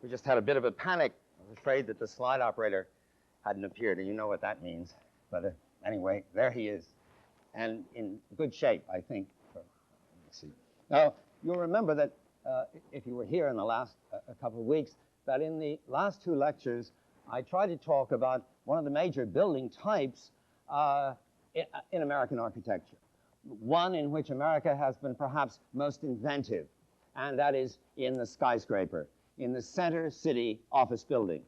We just had a bit of a panic. I was afraid that the slide operator hadn't appeared, and you know what that means. But anyway, there he is, and in good shape, I think. Let's see. Now, you'll remember that if you were here in the last a couple of weeks, that in the last two lectures, I tried to talk about one of the major building types in American architecture, one in which America has been perhaps most inventive, and that is in the skyscraper, in the center city office building.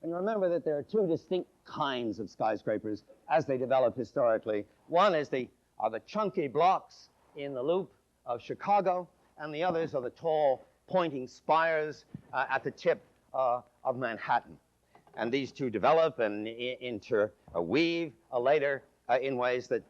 And you remember that there are two distinct kinds of skyscrapers as they developed historically. One is the chunky blocks in the loop of Chicago, and the others are the tall pointing spires at the tip of Manhattan. And these two develop and interweave later in ways that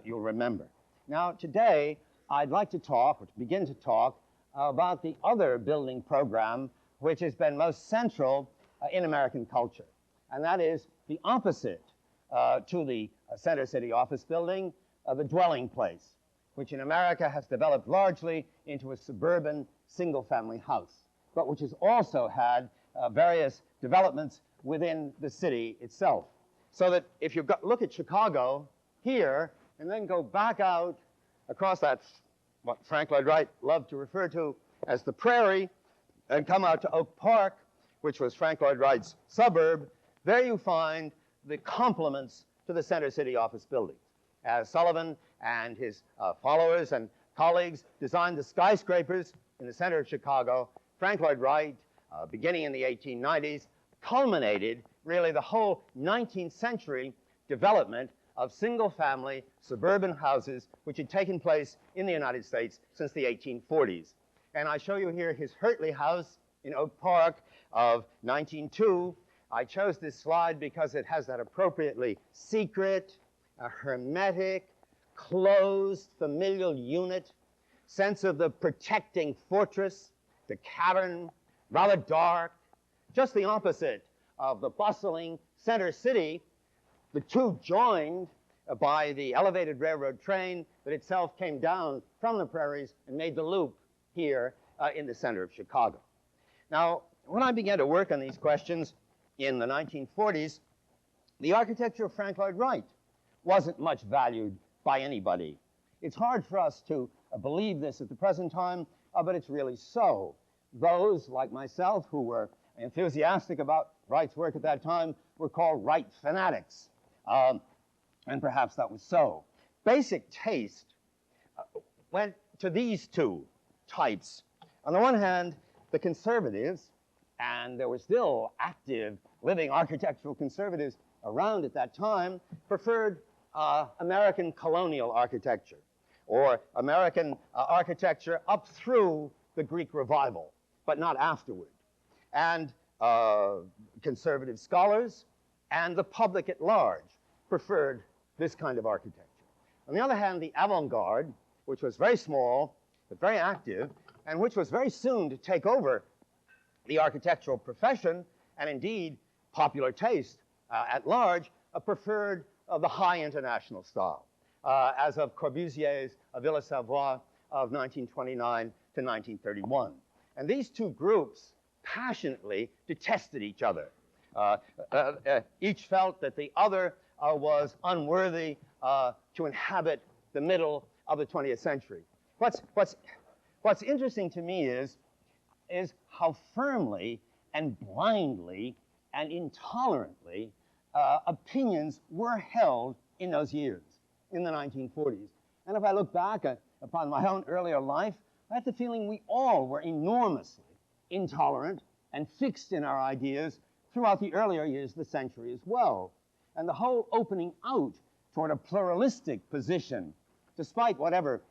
you'll remember. Now, today, I'd like to talk, or to begin to talk, about the other building program which has been most central in American culture. And that is the opposite to the center city office building, the dwelling place, which in America has developed largely into a suburban single-family house, but which has also had various developments within the city itself. So that if you look at Chicago here, and then go back out across that, what Frank Lloyd Wright loved to refer to as the prairie, and come out to Oak Park, which was Frank Lloyd Wright's suburb, there you find the complements to the center city office buildings. As Sullivan and his followers and colleagues designed the skyscrapers in the center of Chicago, Frank Lloyd Wright, beginning in the 1890s, culminated really the whole 19th century development of single-family suburban houses which had taken place in the United States since the 1840s. And I show you here his Hertley house in Oak Park of 1902. I chose this slide because it has that appropriately secret, hermetic, closed familial unit, sense of the protecting fortress, the cavern, rather dark, just the opposite of the bustling center city, the two joined by the elevated railroad train that itself came down from the prairies and made the loop here in the center of Chicago. Now, when I began to work on these questions in the 1940s, the architecture of Frank Lloyd Wright wasn't much valued by anybody. It's hard for us to believe this at the present time, but it's really so. Those, like myself, who were enthusiastic about Wright's work at that time were called Wright fanatics. And perhaps that was so. Basic taste went to these two types. On the one hand, the conservatives, and there were still active living architectural conservatives around at that time, preferred American colonial architecture, or American architecture up through the Greek Revival, but not afterward. And conservative scholars and the public at large preferred this kind of architecture. On the other hand, the avant-garde, which was very small but very active, and which was very soon to take over the architectural profession, and indeed popular taste at large, preferred the high international style, as of Corbusier's Villa Savoye of 1929 to 1931. And these two groups passionately detested each other. Each felt that the other was unworthy to inhabit the middle of the 20th century. What's interesting to me is how firmly and blindly and intolerantly opinions were held in those years, in the 1940s. And if I look back upon my own earlier life, I had the feeling we all were enormously intolerant and fixed in our ideas throughout the earlier years of the century as well. And the whole opening out toward a pluralistic position, despite whatever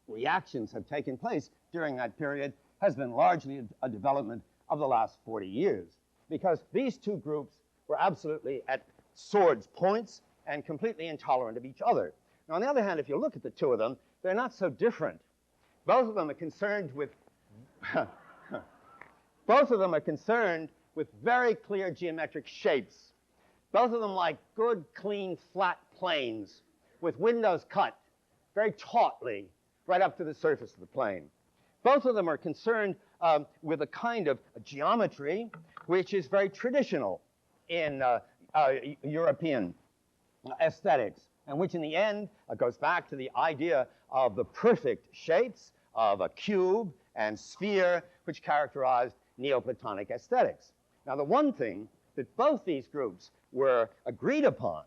reactions have taken place during that period, has been largely a development of the last 40 years. Because these two groups were absolutely at swords' points and completely intolerant of each other. Now, on the other hand, if you look at the two of them, they're not so different. Both of them are concerned with very clear geometric shapes. Both of them like good, clean, flat planes with windows cut very tautly right up to the surface of the plane. Both of them are concerned with a kind of geometry which is very traditional in European aesthetics, and which in the end goes back to the idea of the perfect shapes of a cube and sphere, which characterized Neoplatonic aesthetics. Now, the one thing that both these groups were agreed upon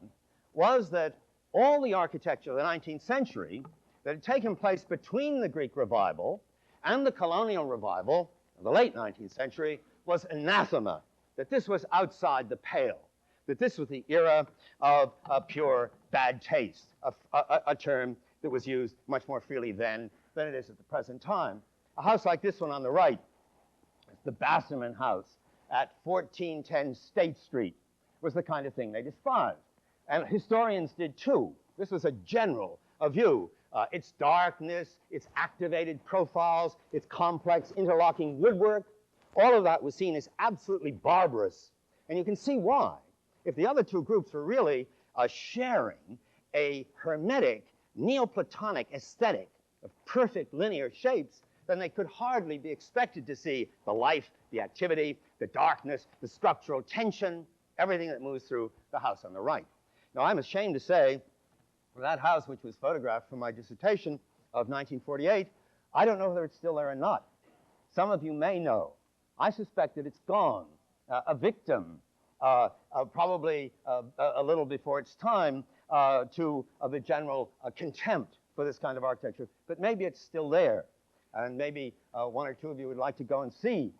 was that all the architecture of the 19th century that had taken place between the Greek revival and the colonial revival of the late 19th century was anathema, that this was outside the pale, that this was the era of pure bad taste, a term that was used much more freely then than it is at the present time. A house like this one on the right, the Basserman House at 1410 State Street, was the kind of thing they despised. And historians did too. This was a general view. Its darkness, its activated profiles, its complex interlocking woodwork, all of that was seen as absolutely barbarous. And you can see why. If the other two groups were really sharing a hermetic, Neoplatonic aesthetic of perfect linear shapes, then they could hardly be expected to see the life, the activity, the darkness, the structural tension, everything that moves through the house on the right. Now, I'm ashamed to say that house, which was photographed for my dissertation of 1948, I don't know whether it's still there or not. Some of you may know. I suspect that it's gone, a victim, probably a little before its time, to the general contempt for this kind of architecture. But maybe it's still there. And maybe one or two of you would like to go and see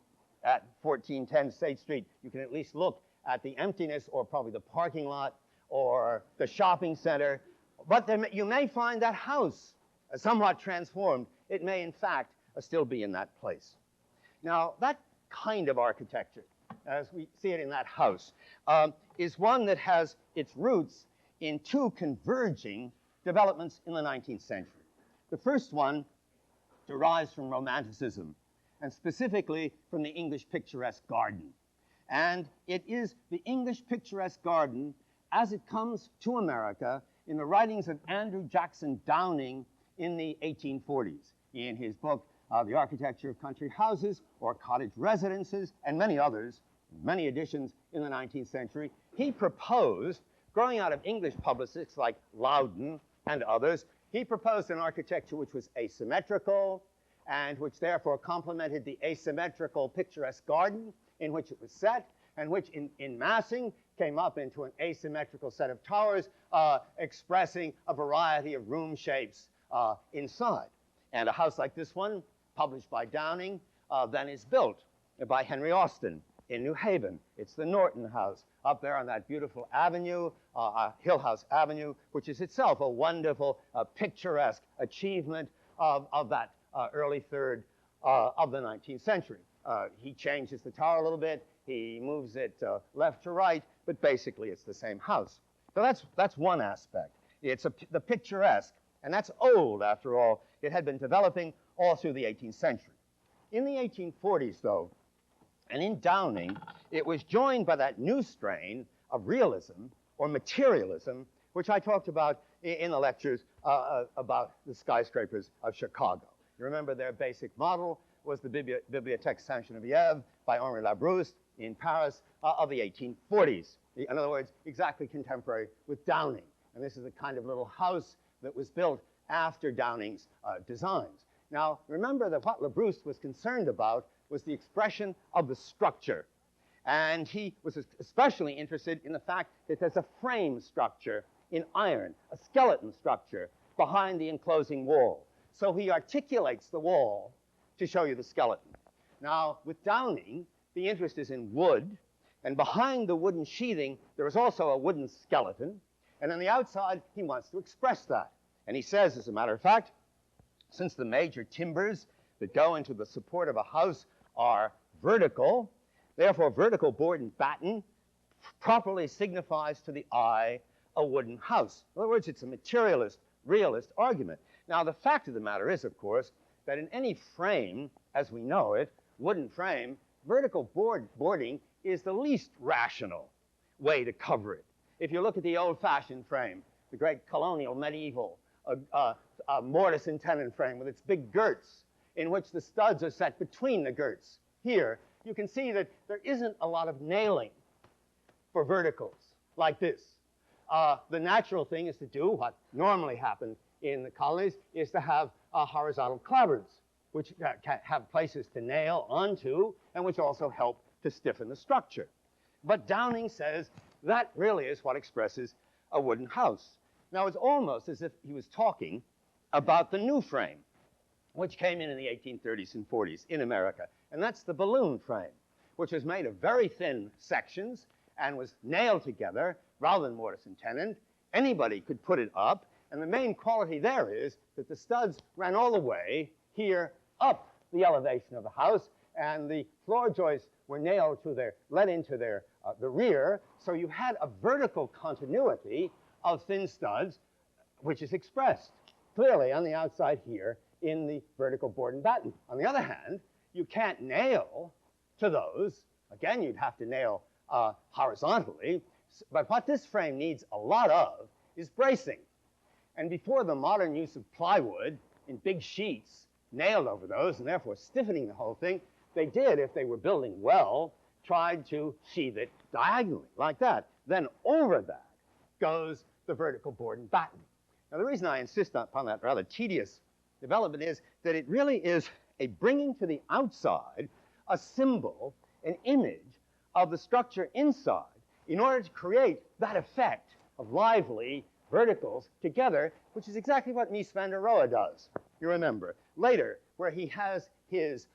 at 1410 State Street. You can at least look at the emptiness, or probably the parking lot, or the shopping center. But then you may find that house somewhat transformed. It may, in fact, still be in that place. Now, that kind of architecture, as we see it in that house, is one that has its roots in two converging developments in the 19th century. The first one derives from Romanticism, and specifically from the English picturesque garden. And it is the English picturesque garden as it comes to America in the writings of Andrew Jackson Downing in the 1840s. In his book, The Architecture of Country Houses or Cottage Residences, and many others, many editions in the 19th century, he proposed, growing out of English publicists like Loudon and others, he proposed an architecture which was asymmetrical and which therefore complemented the asymmetrical picturesque garden in which it was set, and which in massing came up into an asymmetrical set of towers expressing a variety of room shapes inside. And a house like this one, published by Downing, then is built by Henry Austin in New Haven. It's the Norton House up there on that beautiful avenue, Hill House Avenue, which is itself a wonderful, picturesque achievement of that early third of the 19th century. He changes the tower a little bit. He moves it left to right, but basically it's the same house. So that's one aspect. It's the picturesque, and that's old after all. It had been developing all through the 18th century. In the 1840s, though, and in Downing, it was joined by that new strain of realism or materialism, which I talked about in the lectures about the skyscrapers of Chicago. You remember their basic model was the Bibliothèque Sainte-Geneviève by Henri Labrousse in Paris of the 1840s. In other words, exactly contemporary with Downing. And this is a kind of little house that was built after Downing's designs. Now, remember that what Labrousse was concerned about was the expression of the structure. And he was especially interested in the fact that there's a frame structure in iron, a skeleton structure behind the enclosing wall. So he articulates the wall to show you the skeleton. Now, with Downing, the interest is in wood, and behind the wooden sheathing, there is also a wooden skeleton, and on the outside, he wants to express that. And he says, as a matter of fact, since the major timbers that go into the support of a house are vertical, therefore vertical board and batten properly signifies to the eye a wooden house. In other words, it's a materialist, realist argument. Now, the fact of the matter is, of course, that in any frame, as we know it, wooden frame, vertical boarding is the least rational way to cover it. If you look at the old-fashioned frame, the great colonial, medieval, mortise and tenon frame with its big girts, in which the studs are set between the girts. Here, you can see that there isn't a lot of nailing for verticals like this. The natural thing is to do what normally happens in the colonies, is to have horizontal clapboards, which have places to nail onto and which also help to stiffen the structure. But Downing says that really is what expresses a wooden house. Now, it's almost as if he was talking about the new frame, which came in the 1830s and 40s in America. And that's the balloon frame, which was made of very thin sections and was nailed together rather than mortise and tenon. Anybody could put it up. And the main quality there is that the studs ran all the way here up the elevation of the house, and the floor joists were nailed to let into the rear. So you had a vertical continuity of thin studs, which is expressed clearly on the outside here in the vertical board and batten. On the other hand, you can't nail to those. Again, you'd have to nail horizontally. But what this frame needs a lot of is bracing. And before the modern use of plywood in big sheets nailed over those, and therefore stiffening the whole thing, they did, if they were building well, tried to sheathe it diagonally, like that. Then over that goes the vertical board and batten. Now, the reason I insist upon that rather tedious development is that it really is a bringing to the outside a symbol, an image of the structure inside in order to create that effect of lively verticals together, which is exactly what Mies van der Rohe does, you remember. Later, where he has his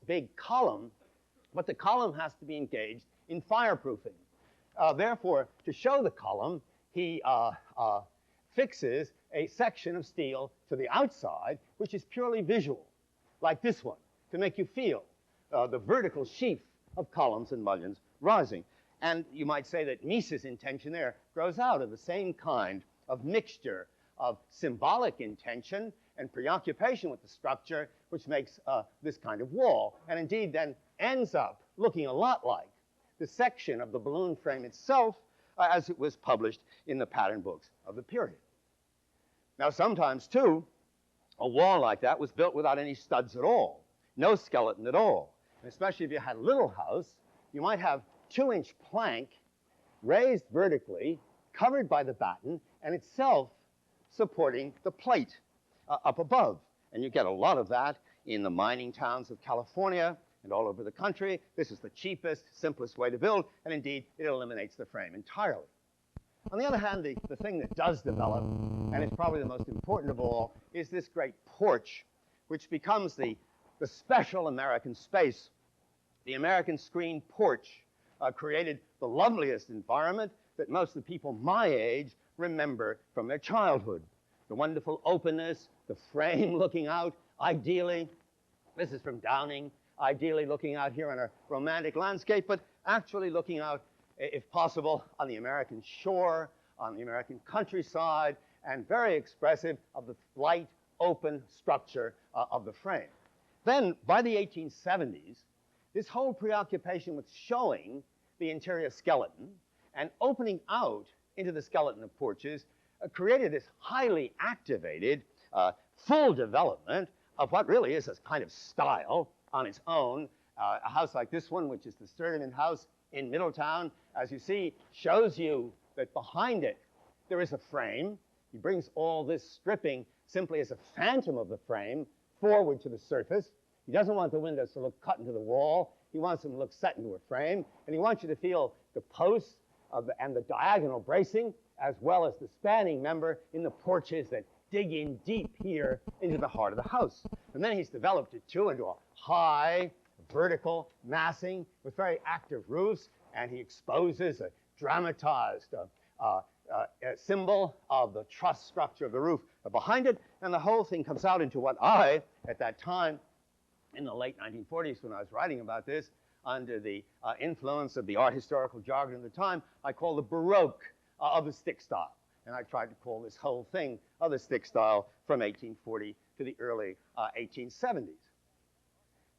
big column, but the column has to be engaged in fireproofing. Therefore, to show the column, he fixes a section of steel to the outside, which is purely visual, like this one, to make you feel the vertical sheaf of columns and mullions rising. And you might say that Mies's intention there grows out of the same kind of mixture of symbolic intention and preoccupation with the structure, which makes this kind of wall, and indeed then ends up looking a lot like the section of the balloon frame itself as it was published in the pattern books of the period. Now, sometimes, too, a wall like that was built without any studs at all, no skeleton at all. And especially if you had a little house, you might have 2-inch plank raised vertically, covered by the batten, and itself supporting the plate up above. And you get a lot of that in the mining towns of California and all over the country. This is the cheapest, simplest way to build, and indeed, it eliminates the frame entirely. On the other hand, the thing that does develop, and is probably the most important of all, is this great porch, which becomes the special American space. The American screen porch created the loveliest environment that most of the people my age remember from their childhood. The wonderful openness, the frame looking out, ideally, this is from Downing, ideally looking out here on a romantic landscape, but actually looking out, if possible, on the American shore, on the American countryside, and very expressive of the light, open structure of the frame. Then, by the 1870s, this whole preoccupation with showing the interior skeleton and opening out into the skeleton of porches created this highly activated, full development of what really is a kind of style on its own. A house like this one, which is the Sturdivant House in Middletown, as you see, shows you that behind it there is a frame. He brings all this stripping simply as a phantom of the frame forward to the surface. He doesn't want the windows to look cut into the wall. He wants them to look set into a frame. And he wants you to feel the posts and the diagonal bracing, as well as the spanning member in the porches that dig in deep here into the heart of the house. And then he's developed it, too, into a high, vertical massing with very active roofs. And he exposes a dramatized symbol of the truss structure of the roof behind it. And the whole thing comes out into what I, at that time, in the late 1940s, when I was writing about this, under the influence of the art historical jargon of the time, I call the Baroque of the stick style. And I tried to call this whole thing of the stick style from 1840 to the early 1870s.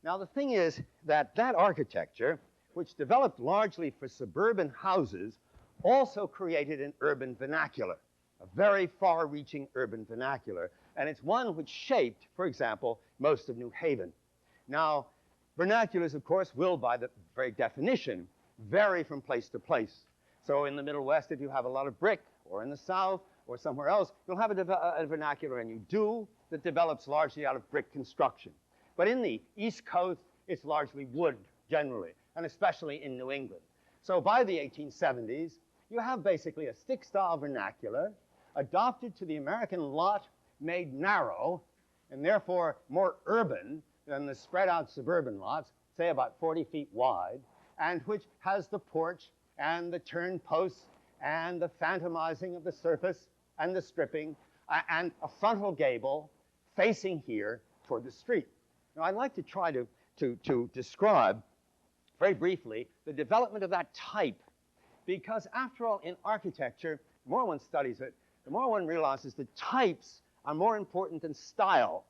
Now, the thing is that that architecture, which developed largely for suburban houses, also created an urban vernacular, a very far-reaching urban vernacular. And it's one which shaped, for example, most of New Haven. Now, vernaculars, of course, will, by the very definition, vary from place to place. So in the Middle West, if you have a lot of brick, or in the South, or somewhere else, you'll have a vernacular, and you do, that develops largely out of brick construction. But in the East Coast, it's largely wood, generally, and especially in New England. So by the 1870s, you have basically a stick-style vernacular adopted to the American lot, made narrow, and therefore more urban than the spread-out suburban lots, say about 40 feet wide, and which has the porch and the turn posts and the phantomizing of the surface and the stripping and a frontal gable facing here toward the street. Now, I'd like to try to describe very briefly the development of that type, because after all, in architecture, the more one studies it, the more one realizes that types are more important than style.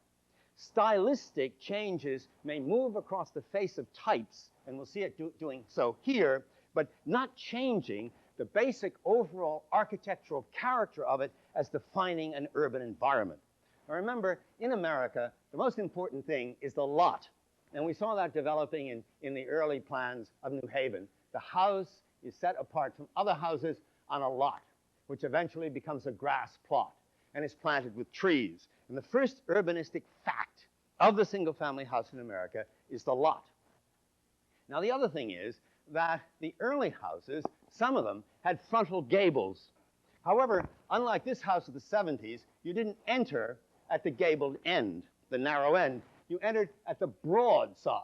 Stylistic changes may move across the face of types, and we'll see it doing so here, but not changing the basic overall architectural character of it as defining an urban environment. Now remember, in America, the most important thing is the lot. And we saw that developing in the early plans of New Haven. The house is set apart from other houses on a lot, which eventually becomes a grass plot and is planted with trees. And the first urbanistic fact of the single-family house in America is the lot. Now, the other thing is that the early houses, some of them, had frontal gables. However, unlike this house of the 70s, you didn't enter at the gabled end, the narrow end. You entered at the broad side,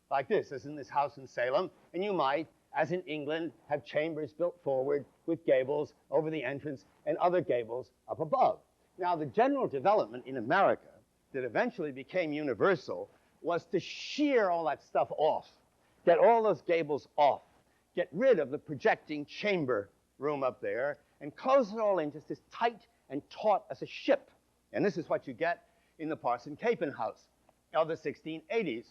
like this, as in this house in Salem, and you might, as in England, have chambers built forward with gables over the entrance and other gables up above. Now, the general development in America that eventually became universal was to shear all that stuff off, get all those gables off, get rid of the projecting chamber room up there, and close it all in just as tight and taut as a ship. And this is what you get in the Parson Capon house of the 1680s.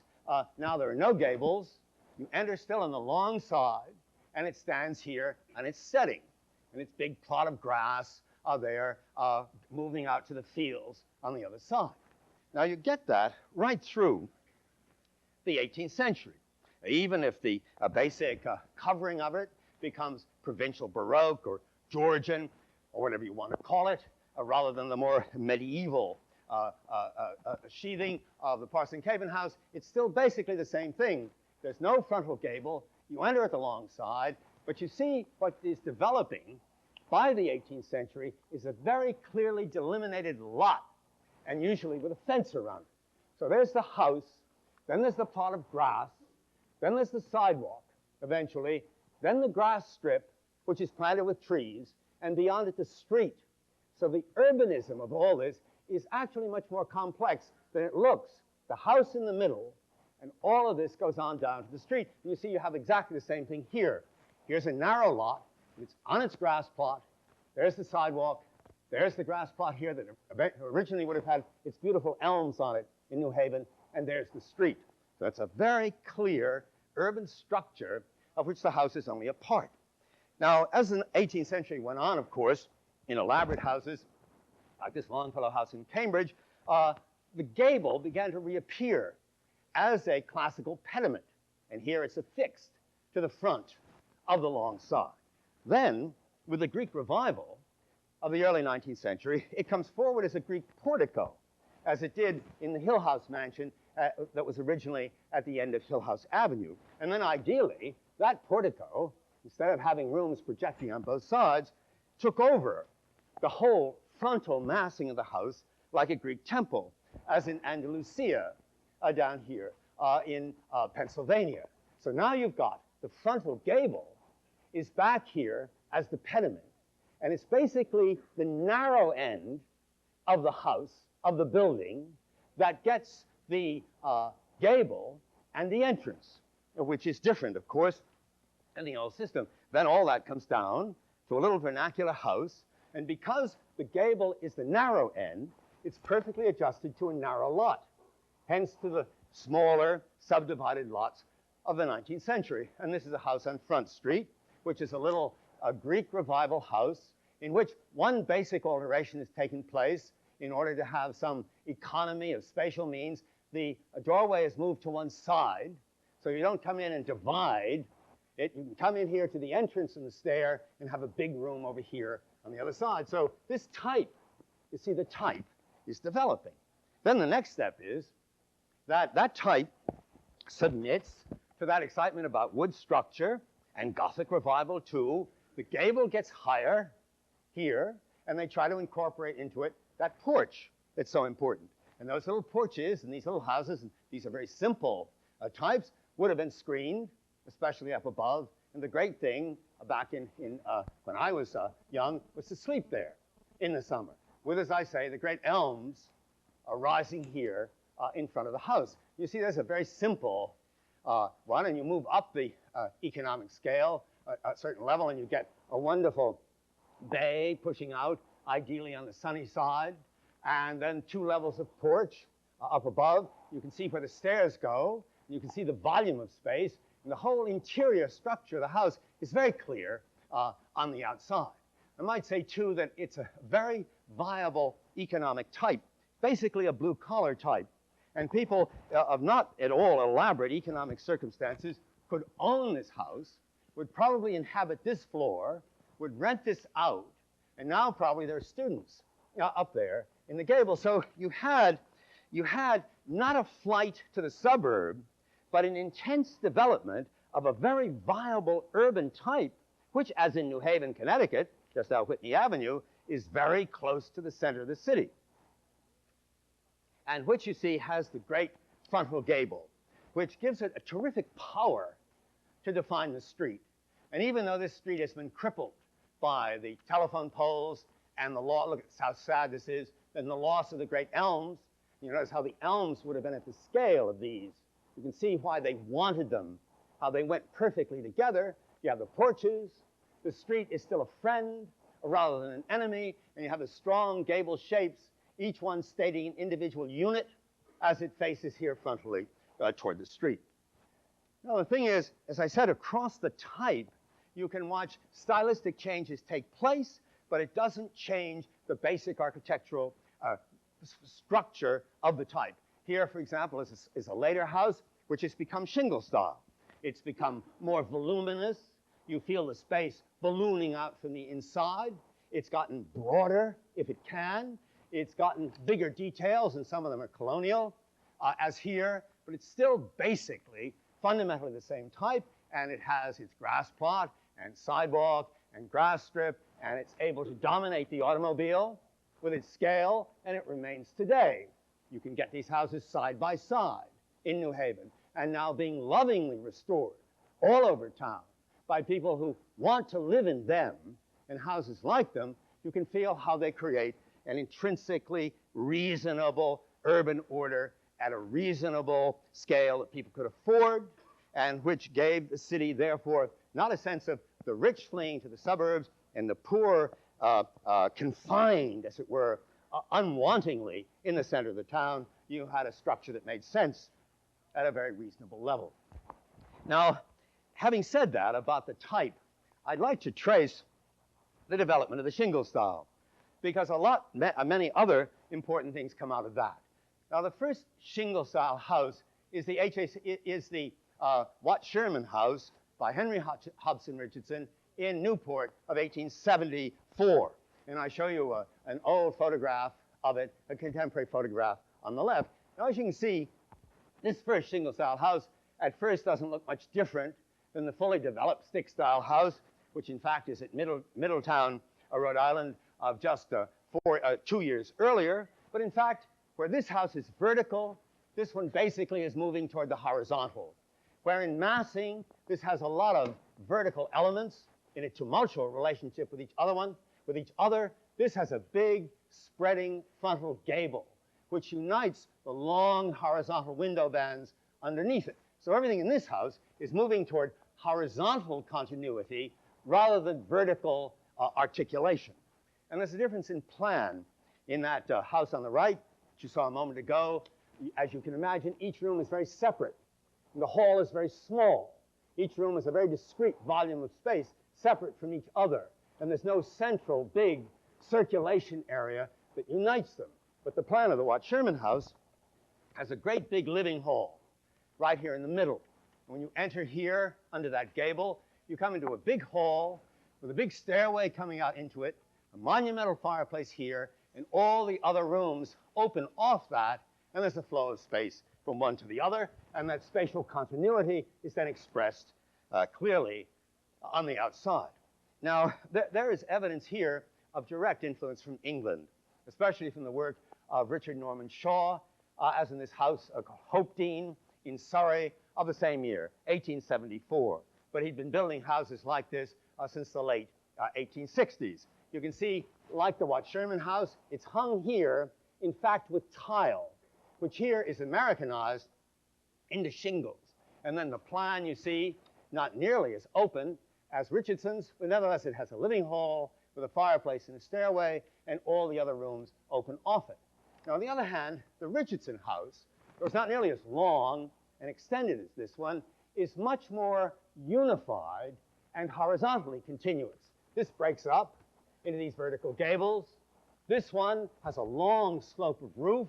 Now there are no gables. You enter still on the long side, and it stands here on its setting. And its big plot of grass there, moving out to the fields on the other side. Now you get that right through the 18th century. Even if the basic covering of it becomes provincial Baroque or Georgian, or whatever you want to call it, rather than the more medieval sheathing of the Parson Capon house, it's still basically the same thing. There's no frontal gable. You enter at the long side, but you see what is developing by the 18th century is a very clearly delimited lot, and usually with a fence around it. So there's the house, then there's the plot of grass, then there's the sidewalk, eventually, then the grass strip, which is planted with trees, and beyond it, the street. So the urbanism of all this is actually much more complex than it looks. The house in the middle, and all of this goes on down to the street. And you see you have exactly the same thing here. Here's a narrow lot. It's on its grass plot. There's the sidewalk. There's the grass plot here that originally would have had its beautiful elms on it in New Haven. And there's the street. So it's a very clear urban structure of which the house is only a part. Now, as the 18th century went on, of course, in elaborate houses, like this Longfellow house in Cambridge, the gable began to reappear as a classical pediment. And here it's affixed to the front of the long side. Then, with the Greek revival of the early 19th century, it comes forward as a Greek portico, as it did in the Hill House mansion that was originally at the end of Hill House Avenue. And then ideally, that portico, instead of having rooms projecting on both sides, took over the whole frontal massing of the house like a Greek temple, as in Andalusia down here in Pennsylvania. So now you've got the frontal gable is back here as the pediment, and it's basically the narrow end of the house, of the building, that gets the gable and the entrance, which is different, of course, in the old system. Then all that comes down to a little vernacular house, and because the gable is the narrow end, it's perfectly adjusted to a narrow lot, hence to the smaller subdivided lots of the 19th century. And this is a house on Front Street, which is a little Greek revival house in which one basic alteration has taken place in order to have some economy of spatial means. the doorway is moved to one side, so you don't come in and divide it. You can come in here to the entrance and the stair and have a big room over here on the other side. So this type, you see the type is developing. Then the next step is that that type submits to that excitement about wood structure and Gothic revival too. The gable gets higher here, and they try to incorporate into it that porch that's so important. And those little porches and these little houses, and these are very simple types, would have been screened, especially up above. And the great thing back when I was young was to sleep there in the summer with, as I say, the great elms rising here in front of the house. You see, there's a very simple one, and you move up the economic scale a certain level, and you get a wonderful bay pushing out, ideally on the sunny side, and then 2 levels of porch up above. You can see where the stairs go. You can see the volume of space, and the whole interior structure of the house is very clear on the outside. I might say, too, that it's a very viable economic type, basically a blue-collar type. And people of not at all elaborate economic circumstances could own this house, would probably inhabit this floor, would rent this out, and now probably there are students up there in the gable. So you had not a flight to the suburb, but an intense development of a very viable urban type, which, as in New Haven, Connecticut, just out Whitney Avenue, is very close to the center of the city, and which, you see, has the great frontal gable, which gives it a terrific power to define the street. And even though this street has been crippled by the telephone poles and the law, look at how sad this is, and the loss of the great elms. You notice how the elms would have been at the scale of these. You can see why they wanted them, how they went perfectly together. You have the porches. The street is still a friend rather than an enemy, and you have the strong gable shapes, each one stating an individual unit as it faces here frontally toward the street. Now, the thing is, as I said, across the type, you can watch stylistic changes take place, but it doesn't change the basic architectural structure of the type. Here, for example, is a later house, which has become shingle style. It's become more voluminous. You feel the space ballooning out from the inside. It's gotten broader, if it can. It's gotten bigger details, and some of them are colonial, as here, but it's still basically fundamentally the same type, and it has its grass plot and sidewalk and grass strip, and it's able to dominate the automobile with its scale, and it remains today. You can get these houses side by side in New Haven, and now being lovingly restored all over town by people who want to live in them and houses like them. You can feel how they create an intrinsically reasonable urban order at a reasonable scale that people could afford, and which gave the city, therefore, not a sense of the rich fleeing to the suburbs and the poor confined, as it were, unwantingly in the center of the town. You had a structure that made sense at a very reasonable level. Now, having said that about the type, I'd like to trace the development of the shingle style, because many other important things come out of that. Now, the first shingle style house is the Watt Sherman house by Henry Hobson Richardson in Newport of 1874. And I show you an old photograph of it, a contemporary photograph on the left. Now, as you can see, this first shingle style house at first doesn't look much different than the fully developed stick style house, which in fact is at Middletown, Rhode Island, of just 2 years earlier. But in fact, where this house is vertical, this one basically is moving toward the horizontal. Where in massing, this has a lot of vertical elements in a tumultuous relationship with each other. This has a big spreading frontal gable, which unites the long horizontal window bands underneath it. So everything in this house is moving toward horizontal continuity rather than vertical articulation. And there's a difference in plan in that house on the right, which you saw a moment ago. As you can imagine, each room is very separate. And the hall is very small. Each room is a very discrete volume of space, separate from each other. And there's no central big circulation area that unites them. But the plan of the Watt Sherman house has a great big living hall right here in the middle. When you enter here under that gable, you come into a big hall with a big stairway coming out into it, a monumental fireplace here, and all the other rooms open off that, and there's a flow of space from one to the other, and that spatial continuity is then expressed clearly on the outside. Now, there is evidence here of direct influence from England, especially from the work of Richard Norman Shaw, as in this house called Hopedene in Surrey of the same year, 1874. But he'd been building houses like this since the late 1860s. You can see, like the Watt Sherman house, it's hung here, in fact, with tile, which here is Americanized into shingles. And then the plan, you see, not nearly as open as Richardson's, but nevertheless it has a living hall with a fireplace and a stairway, and all the other rooms open off it. Now, on the other hand, the Richardson house, though it's not nearly as long and extended as this one, is much more unified and horizontally continuous. This breaks up into these vertical gables. This one has a long slope of roof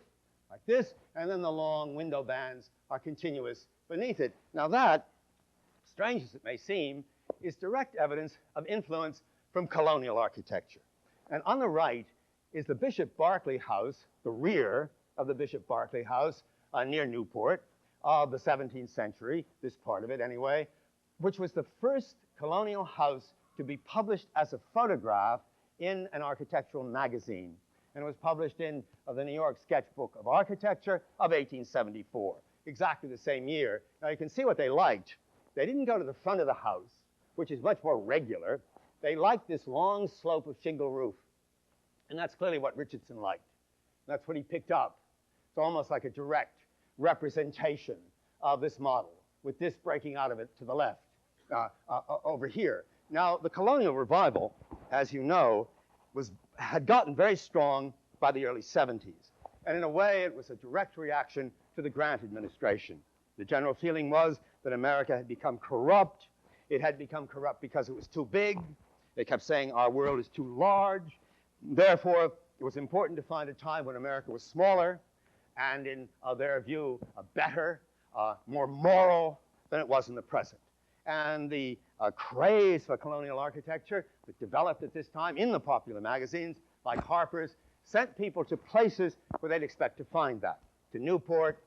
like this, and then the long window bands are continuous beneath it. Now that, strange as it may seem, is direct evidence of influence from colonial architecture. And on the right is the Bishop Berkeley House, the rear of the Bishop Berkeley House near Newport of the 17th century, this part of it anyway, which was the first colonial house to be published as a photograph in an architectural magazine. And it was published in the New York Sketchbook of Architecture of 1874, exactly the same year. Now you can see what they liked. They didn't go to the front of the house, which is much more regular. They liked this long slope of shingle roof. And that's clearly what Richardson liked. That's what he picked up. It's almost like a direct representation of this model, with this breaking out of it to the left over here. Now, the colonial revival, as you know, had gotten very strong by the early 70s. And in a way, it was a direct reaction to the Grant administration. The general feeling was that America had become corrupt. It had become corrupt because it was too big. They kept saying our world is too large. Therefore, it was important to find a time when America was smaller and, in their view, better, more moral than it was in the present. And the craze for colonial architecture that developed at this time in the popular magazines, like Harper's, sent people to places where they'd expect to find that. To Newport,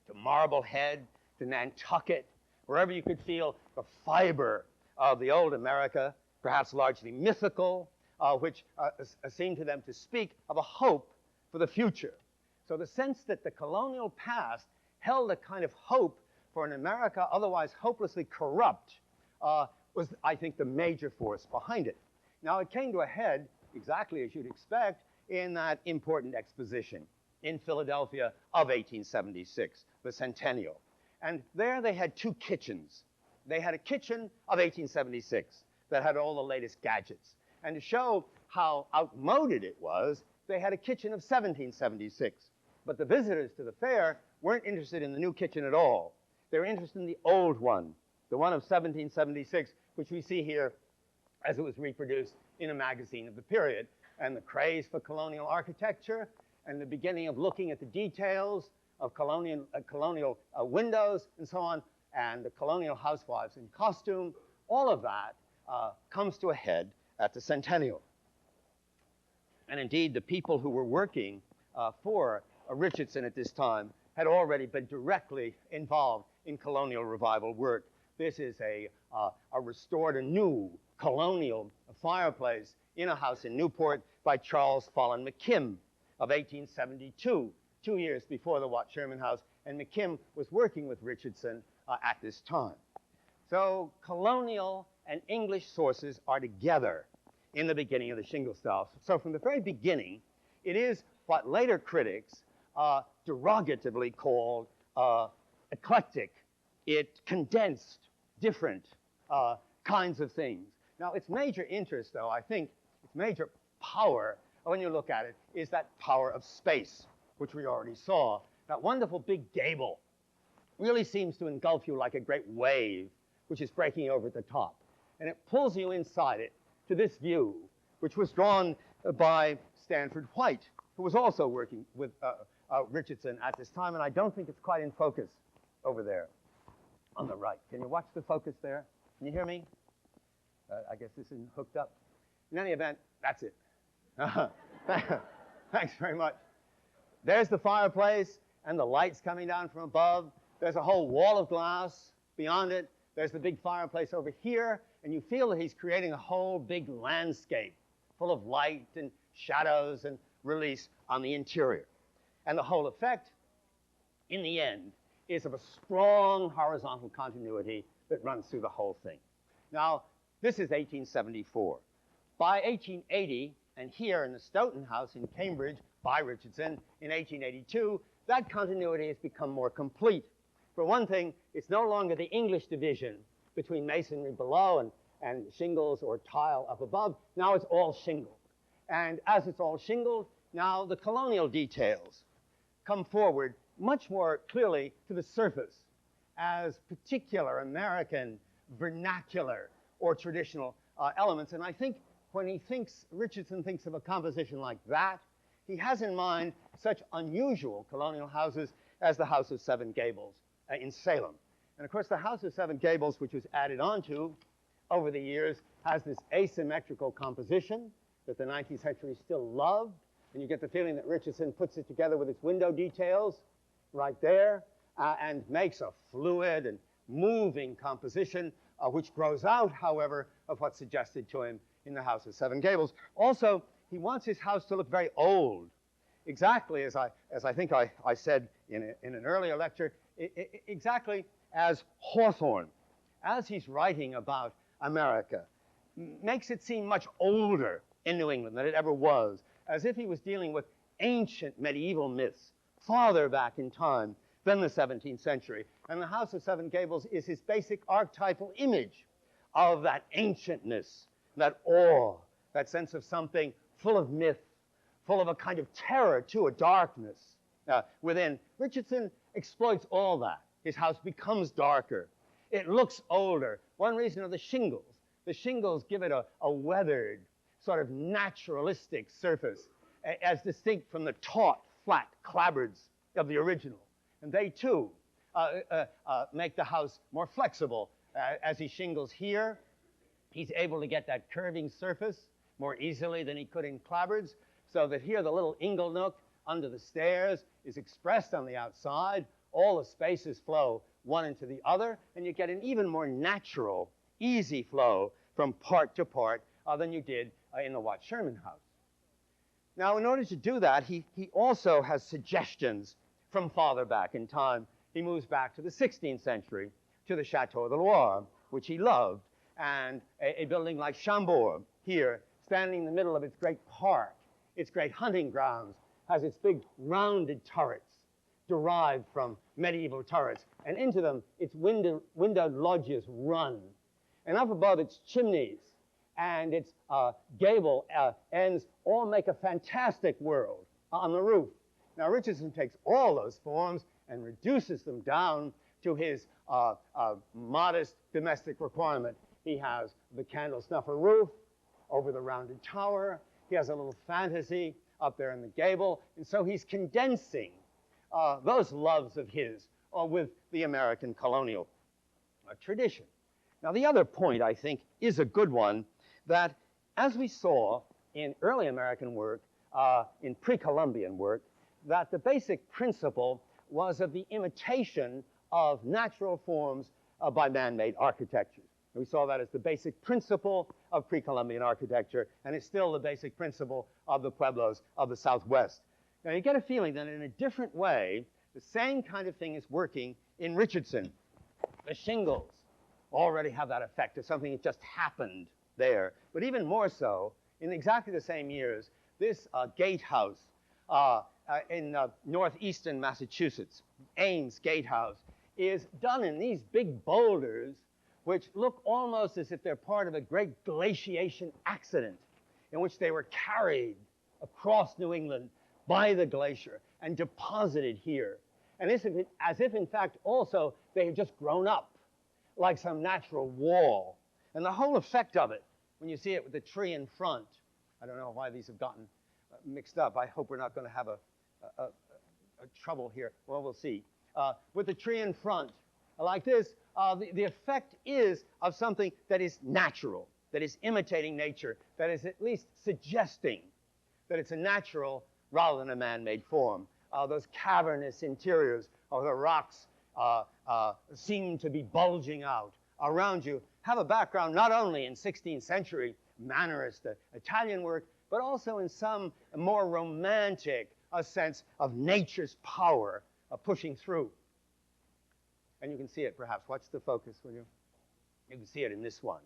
to Marblehead, to Nantucket, wherever you could feel the fiber of the old America, perhaps largely mythical, which seemed to them to speak of a hope for the future. So the sense that the colonial past held a kind of hope for an America otherwise hopelessly corrupt was, I think, the major force behind it. Now, it came to a head, exactly as you'd expect, in that important exposition in Philadelphia of 1876, the Centennial. And there they had two kitchens. They had a kitchen of 1876 that had all the latest gadgets. And to show how outmoded it was, they had a kitchen of 1776. But the visitors to the fair weren't interested in the new kitchen at all. They were interested in the old one, the one of 1776, which we see here as it was reproduced in a magazine of the period. And the craze for colonial architecture and the beginning of looking at the details of colonial windows and so on, and the colonial housewives in costume, all of that comes to a head at the Centennial. And indeed, the people who were working for Richardson at this time had already been directly involved in colonial revival work. This is a restored, a new colonial fireplace in a house in Newport by Charles Follen McKim of 1872, 2 years before the Watt Sherman house, and McKim was working with Richardson at this time. So colonial and English sources are together in the beginning of the shingle style. So from the very beginning, it is what later critics derogatively called eclectic. It condensed different kinds of things. Now, its major interest, though, I think, its major power, when you look at it, is that power of space, which we already saw. That wonderful big gable really seems to engulf you like a great wave, which is breaking over at the top. And it pulls you inside it to this view, which was drawn by Stanford White who was also working with Richardson at this time, and I don't think it's quite in focus over there on the right. Can you watch the focus there? Can you hear me? I guess this isn't hooked up. In any event, that's it. Thanks very much. There's the fireplace and the lights coming down from above. There's a whole wall of glass beyond it. There's the big fireplace over here, and you feel that he's creating a whole big landscape full of light and shadows and release on the interior. And the whole effect, in the end, is of a strong horizontal continuity that runs through the whole thing. Now, this is 1874. By 1880, and here in the Stoughton House in Cambridge by Richardson in 1882, that continuity has become more complete. For one thing, it's no longer the English division between masonry below and shingles or tile up above. Now it's all shingled. And as it's all shingled, now the colonial details come forward much more clearly to the surface as particular American vernacular or traditional elements. And I think when Richardson thinks of a composition like that, he has in mind such unusual colonial houses as the House of Seven Gables in Salem. And of course, the House of Seven Gables, which was added onto over the years, has this asymmetrical composition that the 19th century still loved. And you get the feeling that Richardson puts it together with its window details right there and makes a fluid and moving composition, which grows out, however, of what's suggested to him in the House of Seven Gables. Also, he wants his house to look very old, exactly as I think I said in an earlier lecture, exactly as Hawthorne, as he's writing about America, makes it seem much older in New England than it ever was, as if he was dealing with ancient medieval myths, farther back in time than the 17th century. And the House of Seven Gables is his basic archetypal image of that ancientness, that awe, that sense of something full of myth, full of a kind of terror, too, a darkness within. Richardson exploits all that. His house becomes darker. It looks older. One reason are the shingles. The shingles give it a weathered, sort of naturalistic surface, as distinct from the taut, flat clapboards of the original. And they, too, make the house more flexible. As he shingles here, he's able to get that curving surface more easily than he could in clapboards, so that here the little ingle nook under the stairs is expressed on the outside. All the spaces flow one into the other, and you get an even more natural, easy flow from part to part than you did in the Watt Sherman house. Now, in order to do that, he also has suggestions from farther back in time. He moves back to the 16th century, to the Chateau de Loire, which he loved, and a building like Chambord here, standing in the middle of its great park, its great hunting grounds, has its big rounded turrets derived from medieval turrets, and into them its windowed loggias run. And up above its chimneys and its gable ends all make a fantastic world on the roof. Now, Richardson takes all those forms and reduces them down to his modest domestic requirement. He has the candle snuffer roof over the rounded tower. He has a little fantasy up there in the gable. And so he's condensing those loves of his with the American colonial tradition. Now, the other point, I think, is a good one, that as we saw in early American work, in pre-Columbian work, that the basic principle was of the imitation of natural forms by man-made architectures. And we saw that as the basic principle of pre-Columbian architecture, and it's still the basic principle of the pueblos of the Southwest. Now, you get a feeling that in a different way, the same kind of thing is working in Richardson. The shingles already have that effect of something that just happened there. But even more so, in exactly the same years, this gatehouse in northeastern Massachusetts, Ames Gatehouse, is done in these big boulders which look almost as if they're part of a great glaciation accident in which they were carried across New England by the glacier and deposited here. And as if, in fact, also they had just grown up like some natural wall. And the whole effect of it, when you see it with the tree in front, I don't know why these have gotten mixed up. I hope we're not going to have a trouble here. Well, we'll see. With the tree in front, like this, the effect is of something that is natural, that is imitating nature, that is at least suggesting that it's a natural rather than a man-made form. Those cavernous interiors of the rocks seem to be bulging out around you, have a background not only in 16th century Mannerist Italian work, but also in some more romantic sense of nature's power pushing through. And you can see it, perhaps. Watch the focus, will you? You can see it in this one.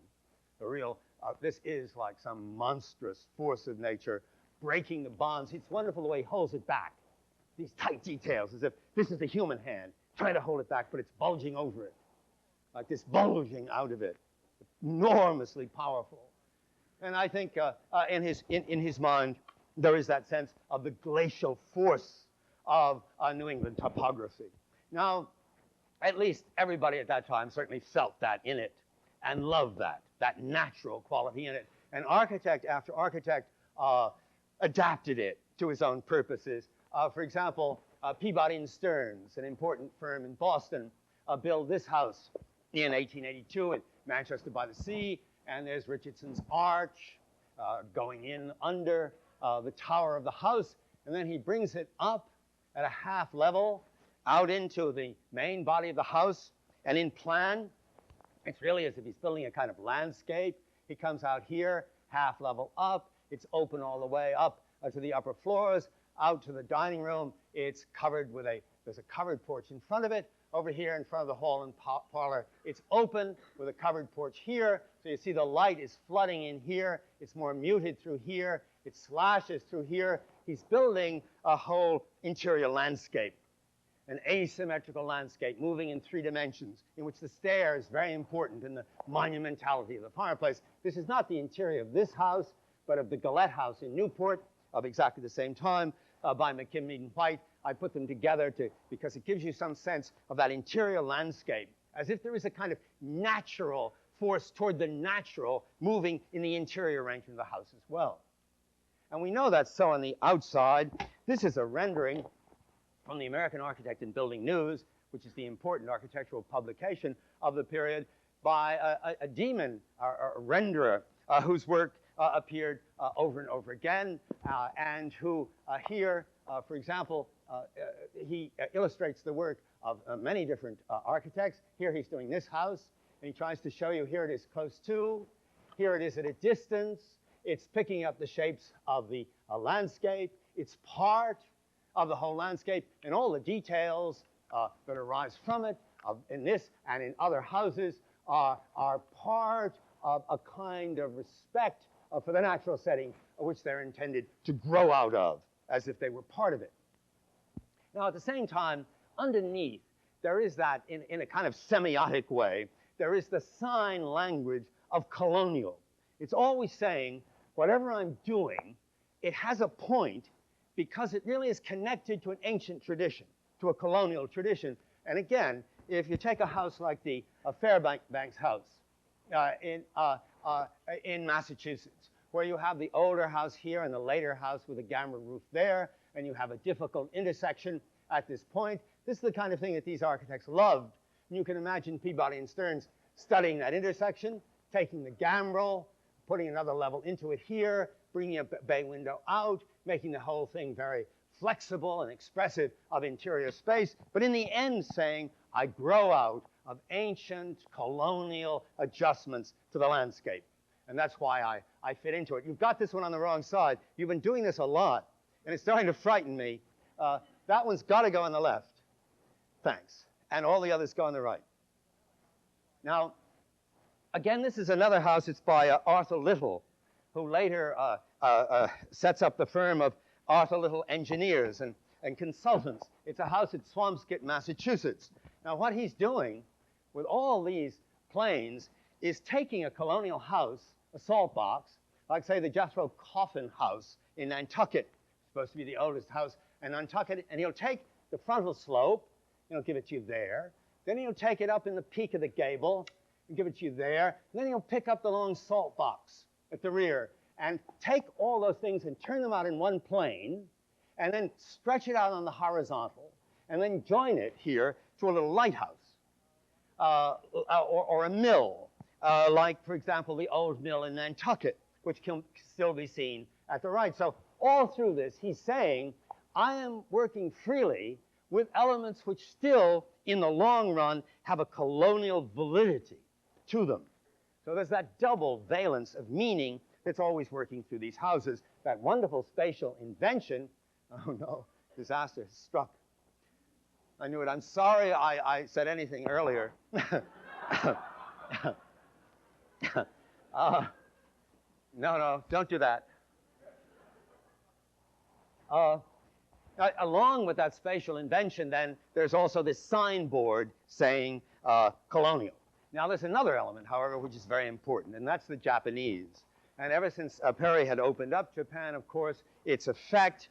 The real, this is like some monstrous force of nature breaking the bonds. It's wonderful the way he holds it back. These tight details, as if this is the human hand trying to hold it back, but it's bulging over it. Like this bulging out of it. Enormously powerful. And I think in his mind, there is that sense of the glacial force of New England topography. Now, at least everybody at that time certainly felt that in it and loved that natural quality in it. And architect after architect adapted it to his own purposes. For example, Peabody and Stearns, an important firm in Boston, built this house in 1882 in Manchester by the Sea. And there's Richardson's arch going in under the tower of the house. And then he brings it up at a half level out into the main body of the house. And in plan, it's really as if he's building a kind of landscape. He comes out here, half level up. It's open all the way up to the upper floors, out to the dining room. It's covered with there's a covered porch in front of it. Over here in front of the hall and parlor, it's open with a covered porch here. So you see the light is flooding in here. It's more muted through here. It slashes through here. He's building a whole interior landscape, an asymmetrical landscape moving in 3 dimensions, in which the stair is very important in the monumentality of the fireplace. This is not the interior of this house, but of the Gillette House in Newport of exactly the same time by McKim, Mead, and White. I put them together because it gives you some sense of that interior landscape, as if there is a kind of natural force toward the natural moving in the interior arrangement of the house as well. And we know that's so on the outside. This is a rendering from the American Architect and Building News, which is the important architectural publication of the period, by a Demon, a renderer, whose work appeared over and over again, and who here, for example, he illustrates the work of many different architects. Here he's doing this house, and he tries to show you here it is close to, here it is at a distance. It's picking up the shapes of the landscape. It's part of the whole landscape, and all the details that arise from it in this and in other houses are part of a kind of respect for the natural setting which they're intended to grow out of, as if they were part of it. Now, at the same time, underneath, there is that, in a kind of semiotic way, there is the sign language of colonial. It's always saying, whatever I'm doing, it has a point because it really is connected to an ancient tradition, to a colonial tradition. And again, if you take a house like the Fairbanks house in Massachusetts, where you have the older house here and the later house with a gamma roof there, and you have a difficult intersection at this point. This is the kind of thing that these architects loved. And you can imagine Peabody and Stearns studying that intersection, taking the gambrel, putting another level into it here, bringing a bay window out, making the whole thing very flexible and expressive of interior space, but in the end saying, I grow out of ancient colonial adjustments to the landscape. And that's why I fit into it. You've got this one on the wrong side. You've been doing this a lot, and it's starting to frighten me. That one's got to go on the left. Thanks. And all the others go on the right. Now, again, this is another house. It's by Arthur Little, who later sets up the firm of Arthur Little Engineers and Consultants. It's a house at Swampscott, Massachusetts. Now, what he's doing with all these planes is taking a colonial house, a salt box, like, say, the Jethro Coffin house in Nantucket, supposed to be the oldest house in Nantucket, and he'll take the frontal slope, he'll give it to you there, then he'll take it up in the peak of the gable and give it to you there, and then he'll pick up the long salt box at the rear and take all those things and turn them out in one plane, and then stretch it out on the horizontal, and then join it here to a little lighthouse, or a mill, like, for example, the old mill in Nantucket, which can still be seen at the right. So all through this, he's saying, I am working freely with elements which still, in the long run, have a colonial validity to them. So there's that double valence of meaning that's always working through these houses. That wonderful spatial invention, oh no, disaster has struck. I knew it. I'm sorry I said anything earlier. No, don't do that. Along with that spatial invention, then, there's also this signboard saying colonial. Now, there's another element, however, which is very important, and that's the Japanese. And ever since Perry had opened up Japan, of course, its effect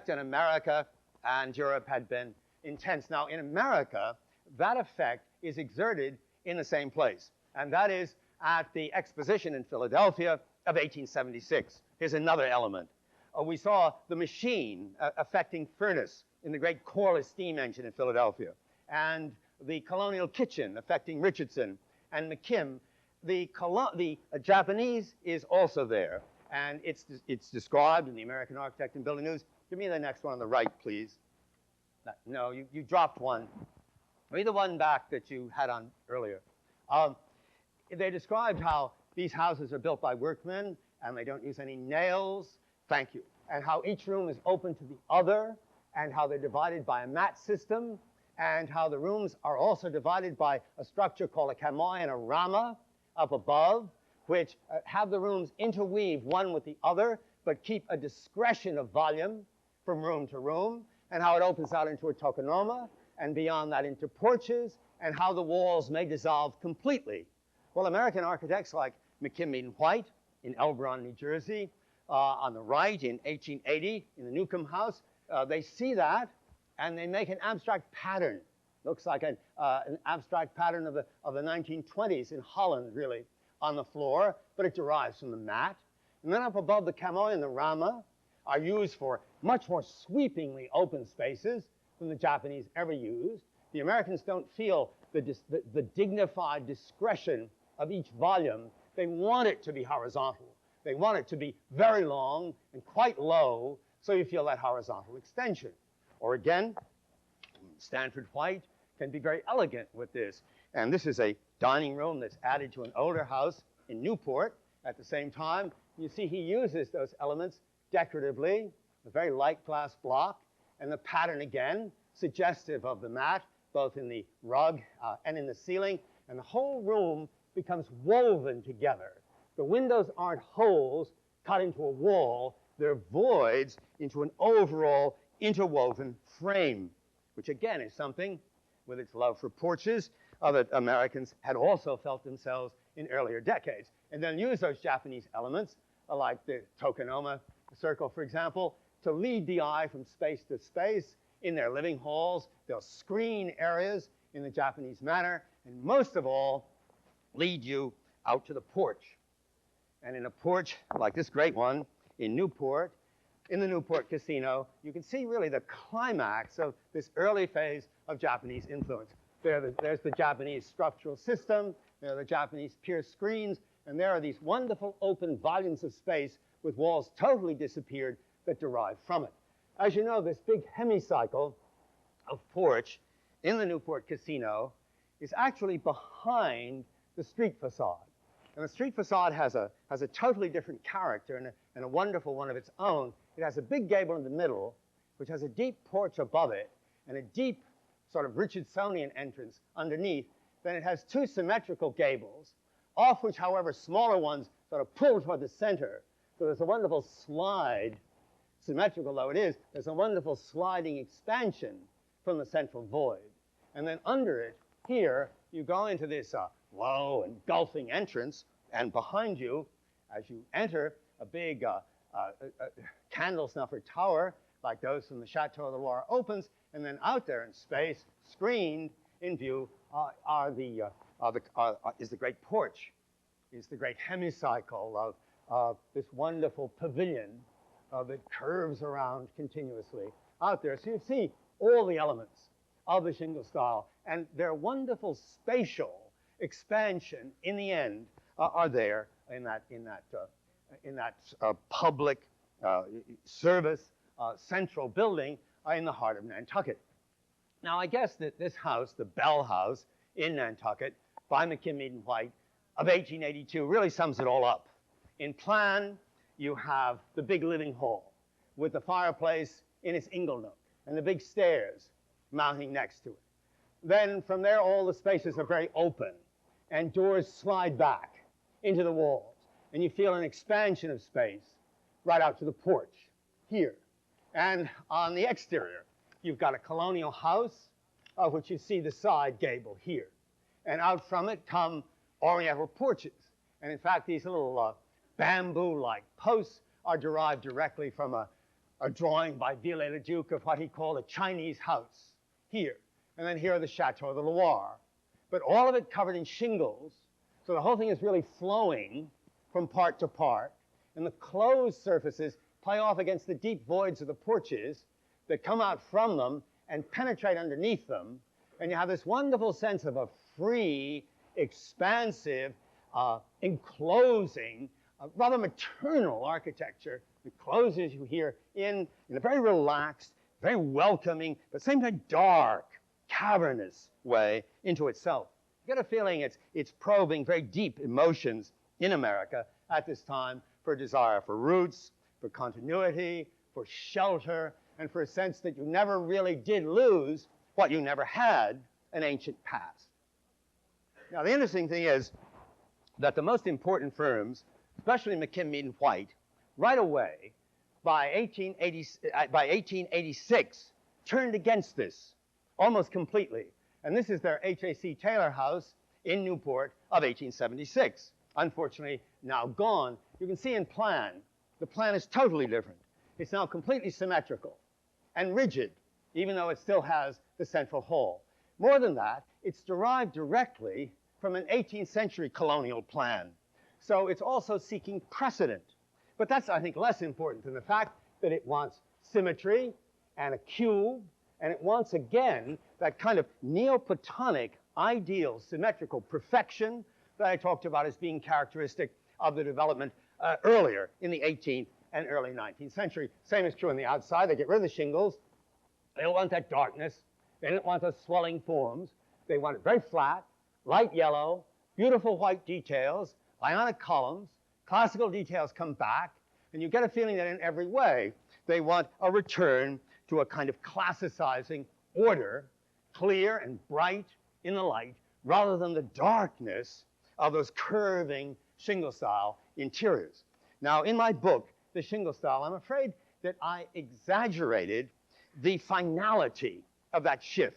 in America and Europe had been intense. Now, in America, that effect is exerted in the same place, and that is at the Exposition in Philadelphia of 1876. Here's another element. We saw the machine affecting furnace in the great Corliss steam engine in Philadelphia, and the colonial kitchen affecting Richardson and McKim. The Japanese is also there, and it's described in the American Architect and Building News. Give me the next one on the right, please. No, you dropped one. Read the one back that you had on earlier. They described how these houses are built by workmen, and they don't use any nails. Thank you. And how each room is open to the other, and how they're divided by a mat system, and how the rooms are also divided by a structure called a kamoi and a rama up above, which have the rooms interweave one with the other, but keep a discretion of volume from room to room, and how it opens out into a tokonoma, and beyond that into porches, and how the walls may dissolve completely. Well, American architects like McKim and White in Elbron, New Jersey, on the right in 1880 in the Newcomb House, they see that, and they make an abstract pattern. Looks like an abstract pattern of the 1920s in Holland, really, on the floor, but it derives from the mat. And then up above, the kamoi and the rama are used for much more sweepingly open spaces than the Japanese ever used. The Americans don't feel the dignified discretion of each volume. They want it to be horizontal. They want it to be very long and quite low, so you feel that horizontal extension. Or again, Stanford White can be very elegant with this. And this is a dining room that's added to an older house in Newport at the same time. You see he uses those elements decoratively, a very light glass block, and the pattern again, suggestive of the mat, both in the rug and in the ceiling. And the whole room becomes woven together. The windows aren't holes cut into a wall. They're voids into an overall interwoven frame, which again is something, with its love for porches, that Americans had also felt themselves in earlier decades. And then use those Japanese elements, like the tokonoma circle, for example, to lead the eye from space to space in their living halls. They'll screen areas in the Japanese manner, and most of all, lead you out to the porch. And in a porch like this great one in Newport, in the Newport Casino, you can see really the climax of this early phase of Japanese influence. There's the Japanese structural system, there are the Japanese pier screens, and there are these wonderful open volumes of space with walls totally disappeared that derive from it. As you know, this big hemicycle of porch in the Newport Casino is actually behind the street facade. And the street facade has a totally different character and a wonderful one of its own. It has a big gable in the middle, which has a deep porch above it, and a deep sort of Richardsonian entrance underneath. Then it has two symmetrical gables, off which, however, smaller ones sort of pull toward the center. So there's a wonderful slide, symmetrical though it is, there's a wonderful sliding expansion from the central void. And then under it, here, you go into this low and gulfing entrance, and behind you, as you enter, a big candle snuffer tower, like those from the Chateau of the Loire, opens, and then out there in space, screened in view, is the great porch is the great hemicycle of this wonderful pavilion that curves around continuously out there. So you see all the elements of the shingle style, and their wonderful spatial expansion in the end are there in that public service central building in the heart of Nantucket. Now, I guess that this house, the Bell House in Nantucket, by McKim, and Wright of 1882, really sums it all up. In plan, you have the big living hall with the fireplace in its ingle nook and the big stairs mounting next to it. Then from there, all the spaces are very open and doors slide back into the walls. And you feel an expansion of space right out to the porch here. And on the exterior, you've got a colonial house of which you see the side gable here. And out from it come oriental porches. And in fact, these little bamboo-like posts are derived directly from a drawing by Viollet-le-Duc of what he called a Chinese house here. And then here are the Chateaux de Loire. But all of it covered in shingles, so the whole thing is really flowing from part to part. And the closed surfaces play off against the deep voids of the porches that come out from them and penetrate underneath them. And you have this wonderful sense of a free, expansive, enclosing, rather maternal architecture that closes you here in a very relaxed, very welcoming, but same time dark, cavernous way into itself. You get a feeling it's probing very deep emotions in America at this time for a desire for roots, for continuity, for shelter, and for a sense that you never really did lose what you never had, an ancient past. Now, the interesting thing is that the most important firms, especially McKim, Mead, and Wright, right away, by 1886, turned against this almost completely. And this is their H.A.C. Taylor House in Newport of 1876. Unfortunately, now gone. You can see in plan, the plan is totally different. It's now completely symmetrical and rigid, even though it still has the central hall. More than that, it's derived directly from an 18th century colonial plan. So it's also seeking precedent. But that's, I think, less important than the fact that it wants symmetry and a cube, and it wants, again, that kind of Neoplatonic ideal symmetrical perfection that I talked about as being characteristic of the development earlier in the 18th and early 19th century. Same is true on the outside. They get rid of the shingles. They don't want that darkness. They don't want those swelling forms. They want it very flat, light yellow, beautiful white details, ionic columns, classical details come back, and you get a feeling that in every way they want a return to a kind of classicizing order, clear and bright in the light, rather than the darkness of those curving shingle-style interiors. Now, in my book, The Shingle Style, I'm afraid that I exaggerated the finality of that shift.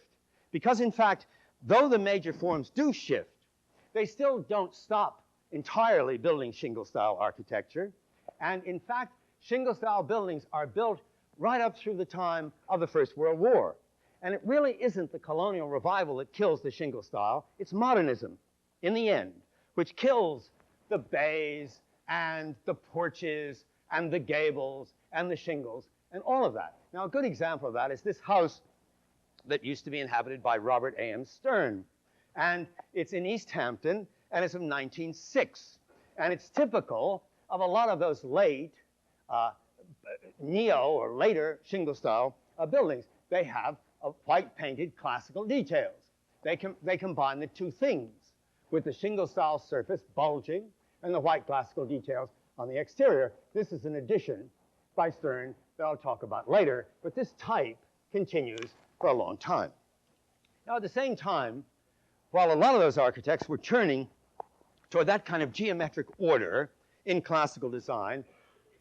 Because, in fact, though the major forms do shift, they still don't stop entirely building shingle-style architecture. And, in fact, shingle-style buildings are built right up through the time of the First World War. And it really isn't the colonial revival that kills the shingle style. It's modernism, in the end, which kills the bays and the porches and the gables and the shingles and all of that. Now, a good example of that is this house that used to be inhabited by Robert A.M. Stern. And it's in East Hampton, and it's from 1906. And it's typical of a lot of those late neo or later shingle-style buildings. They have white-painted classical details. They combine the two things with the shingle-style surface bulging and the white classical details on the exterior. This is an addition by Stern that I'll talk about later, but this type continues for a long time. Now, at the same time, while a lot of those architects were turning toward that kind of geometric order in classical design,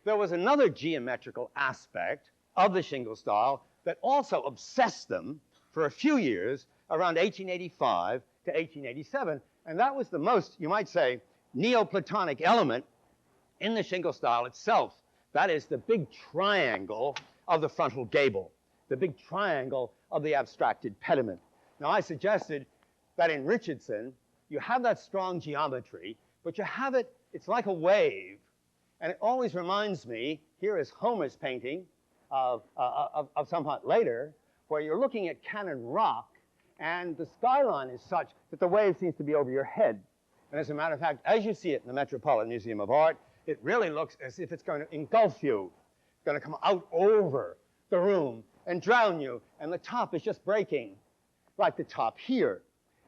there was another geometrical aspect of the shingle style that also obsessed them for a few years around 1885 to 1887. And that was the most, you might say, Neoplatonic element in the shingle style itself. That is the big triangle of the frontal gable, the big triangle of the abstracted pediment. Now, I suggested that in Richardson, you have that strong geometry, but you have it, it's like a wave. And it always reminds me, here is Homer's painting of somewhat later, where you're looking at Cannon Rock, and the skyline is such that the wave seems to be over your head. And as a matter of fact, as you see it in the Metropolitan Museum of Art, it really looks as if it's going to engulf you. It's going to come out over the room and drown you, and the top is just breaking, like the top here.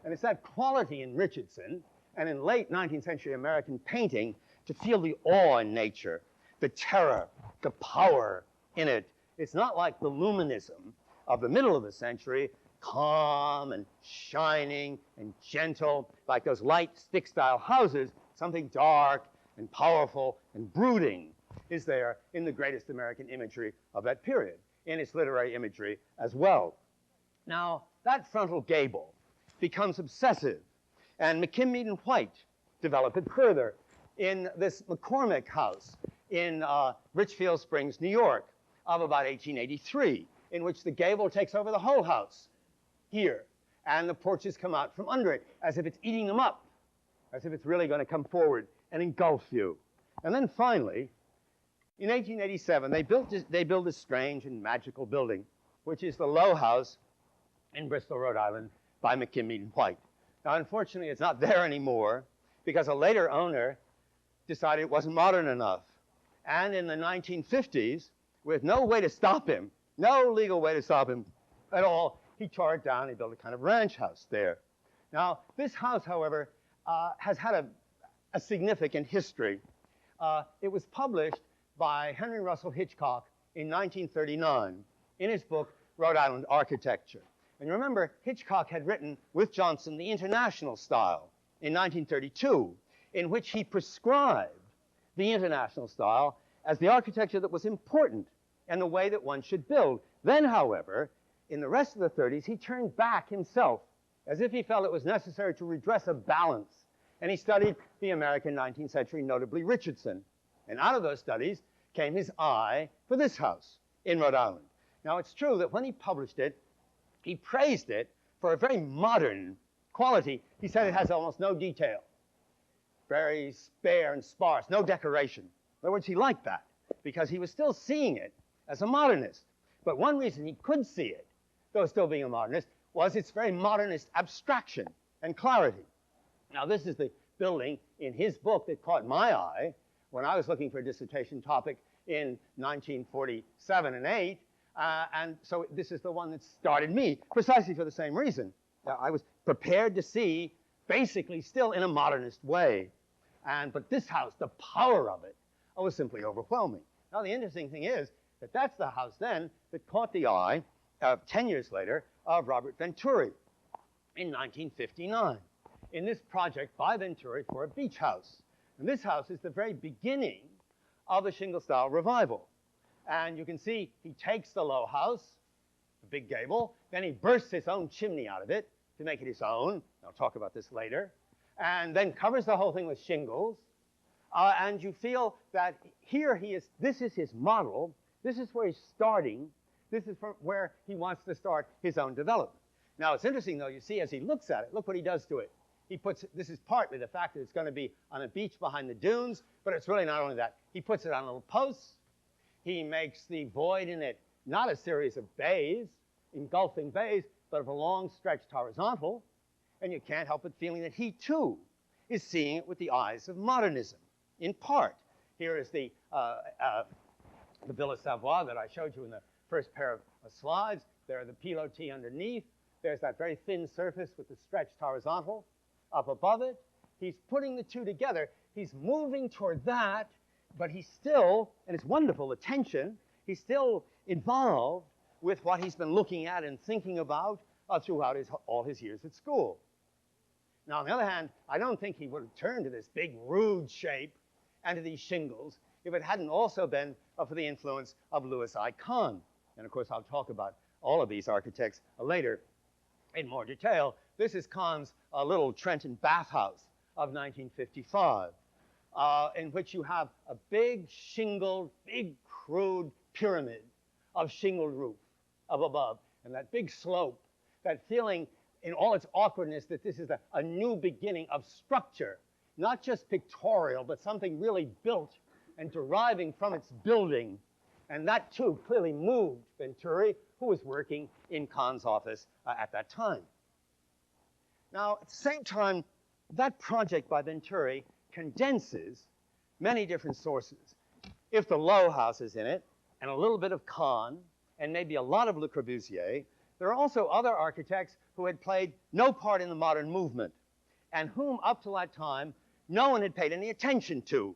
And it's that quality in Richardson and in late 19th century American painting to feel the awe in nature, the terror, the power in it. It's not like the luminism of the middle of the century, calm and shining and gentle, like those light stick-style houses. Something dark and powerful and brooding is there in the greatest American imagery of that period, in its literary imagery as well. Now, that frontal gable becomes obsessive, and McKim, and Wright develop it further in this McCormick house in Richfield Springs, New York, of about 1883, in which the gable takes over the whole house here, and the porches come out from under it, as if it's eating them up, as if it's really going to come forward and engulf you. And then finally, in 1887, they build this strange and magical building, which is the Low House in Bristol, Rhode Island, by McKim, and Wright. Now, unfortunately, it's not there anymore, because a later owner decided it wasn't modern enough. And in the 1950s, with no way to stop him, no legal way to stop him at all, he tore it down and built a kind of ranch house there. Now, this house, however, has had a significant history. It was published by Henry Russell Hitchcock in 1939 in his book, Rhode Island Architecture. And you remember, Hitchcock had written with Johnson the International Style in 1932, in which he prescribed the International Style as the architecture that was important and the way that one should build. Then, however, in the rest of the 30s, he turned back himself, as if he felt it was necessary to redress a balance. And he studied the American 19th century, notably Richardson. And out of those studies came his eye for this house in Rhode Island. Now, it's true that when he published it, he praised it for a very modern quality. He said it has almost no detail, very spare and sparse, no decoration. In other words, he liked that because he was still seeing it as a modernist. But one reason he could see it, though still being a modernist, was its very modernist abstraction and clarity. Now, this is the building in his book that caught my eye when I was looking for a dissertation topic in 1947 and 8. And so this is the one that started me, precisely for the same reason. I was prepared to see, basically still in a modernist way. But this house, the power of it, was simply overwhelming. Now, the interesting thing is that that's the house then that caught the eye, 10 years later, of Robert Venturi in 1959, in this project by Venturi for a beach house. And this house is the very beginning of the shingle-style revival. And you can see he takes the low house, the big gable, then he bursts his own chimney out of it to make it his own. I'll talk about this later. And then covers the whole thing with shingles. And you feel that here he is, this is his model, this is where he's starting, this is from where he wants to start his own development. Now, it's interesting, though, you see, as he looks at it, look what he does to it. He puts, this is partly the fact that it's going to be on a beach behind the dunes, but it's really not only that. He puts it on little posts. He makes the void in it not a series of bays, engulfing bays, but of a long stretched horizontal. And you can't help but feeling that he, too, is seeing it with the eyes of modernism, in part. Here is the Villa Savoye that I showed you in the first pair of slides. There are the pilotis underneath. There's that very thin surface with the stretched horizontal up above it. He's putting the two together. He's moving toward that, but he's still, and it's wonderful, the tension, he's still involved with what he's been looking at and thinking about throughout all his years at school. Now, on the other hand, I don't think he would have turned to this big, rude shape and to these shingles if it hadn't also been for the influence of Louis I. Kahn. And, of course, I'll talk about all of these architects later in more detail. This is Kahn's little Trenton bathhouse of 1955, in which you have a big shingled, big crude pyramid of shingled roof up above, and that big slope, that feeling in all its awkwardness that this is a new beginning of structure not just pictorial, but something really built and deriving from its building. And that, too, clearly moved Venturi, who was working in Kahn's office at that time. Now, at the same time, that project by Venturi condenses many different sources. If the Low House is in it, and a little bit of Kahn, and maybe a lot of Le Corbusier, there are also other architects who had played no part in the modern movement, and whom, up to that time, no one had paid any attention to.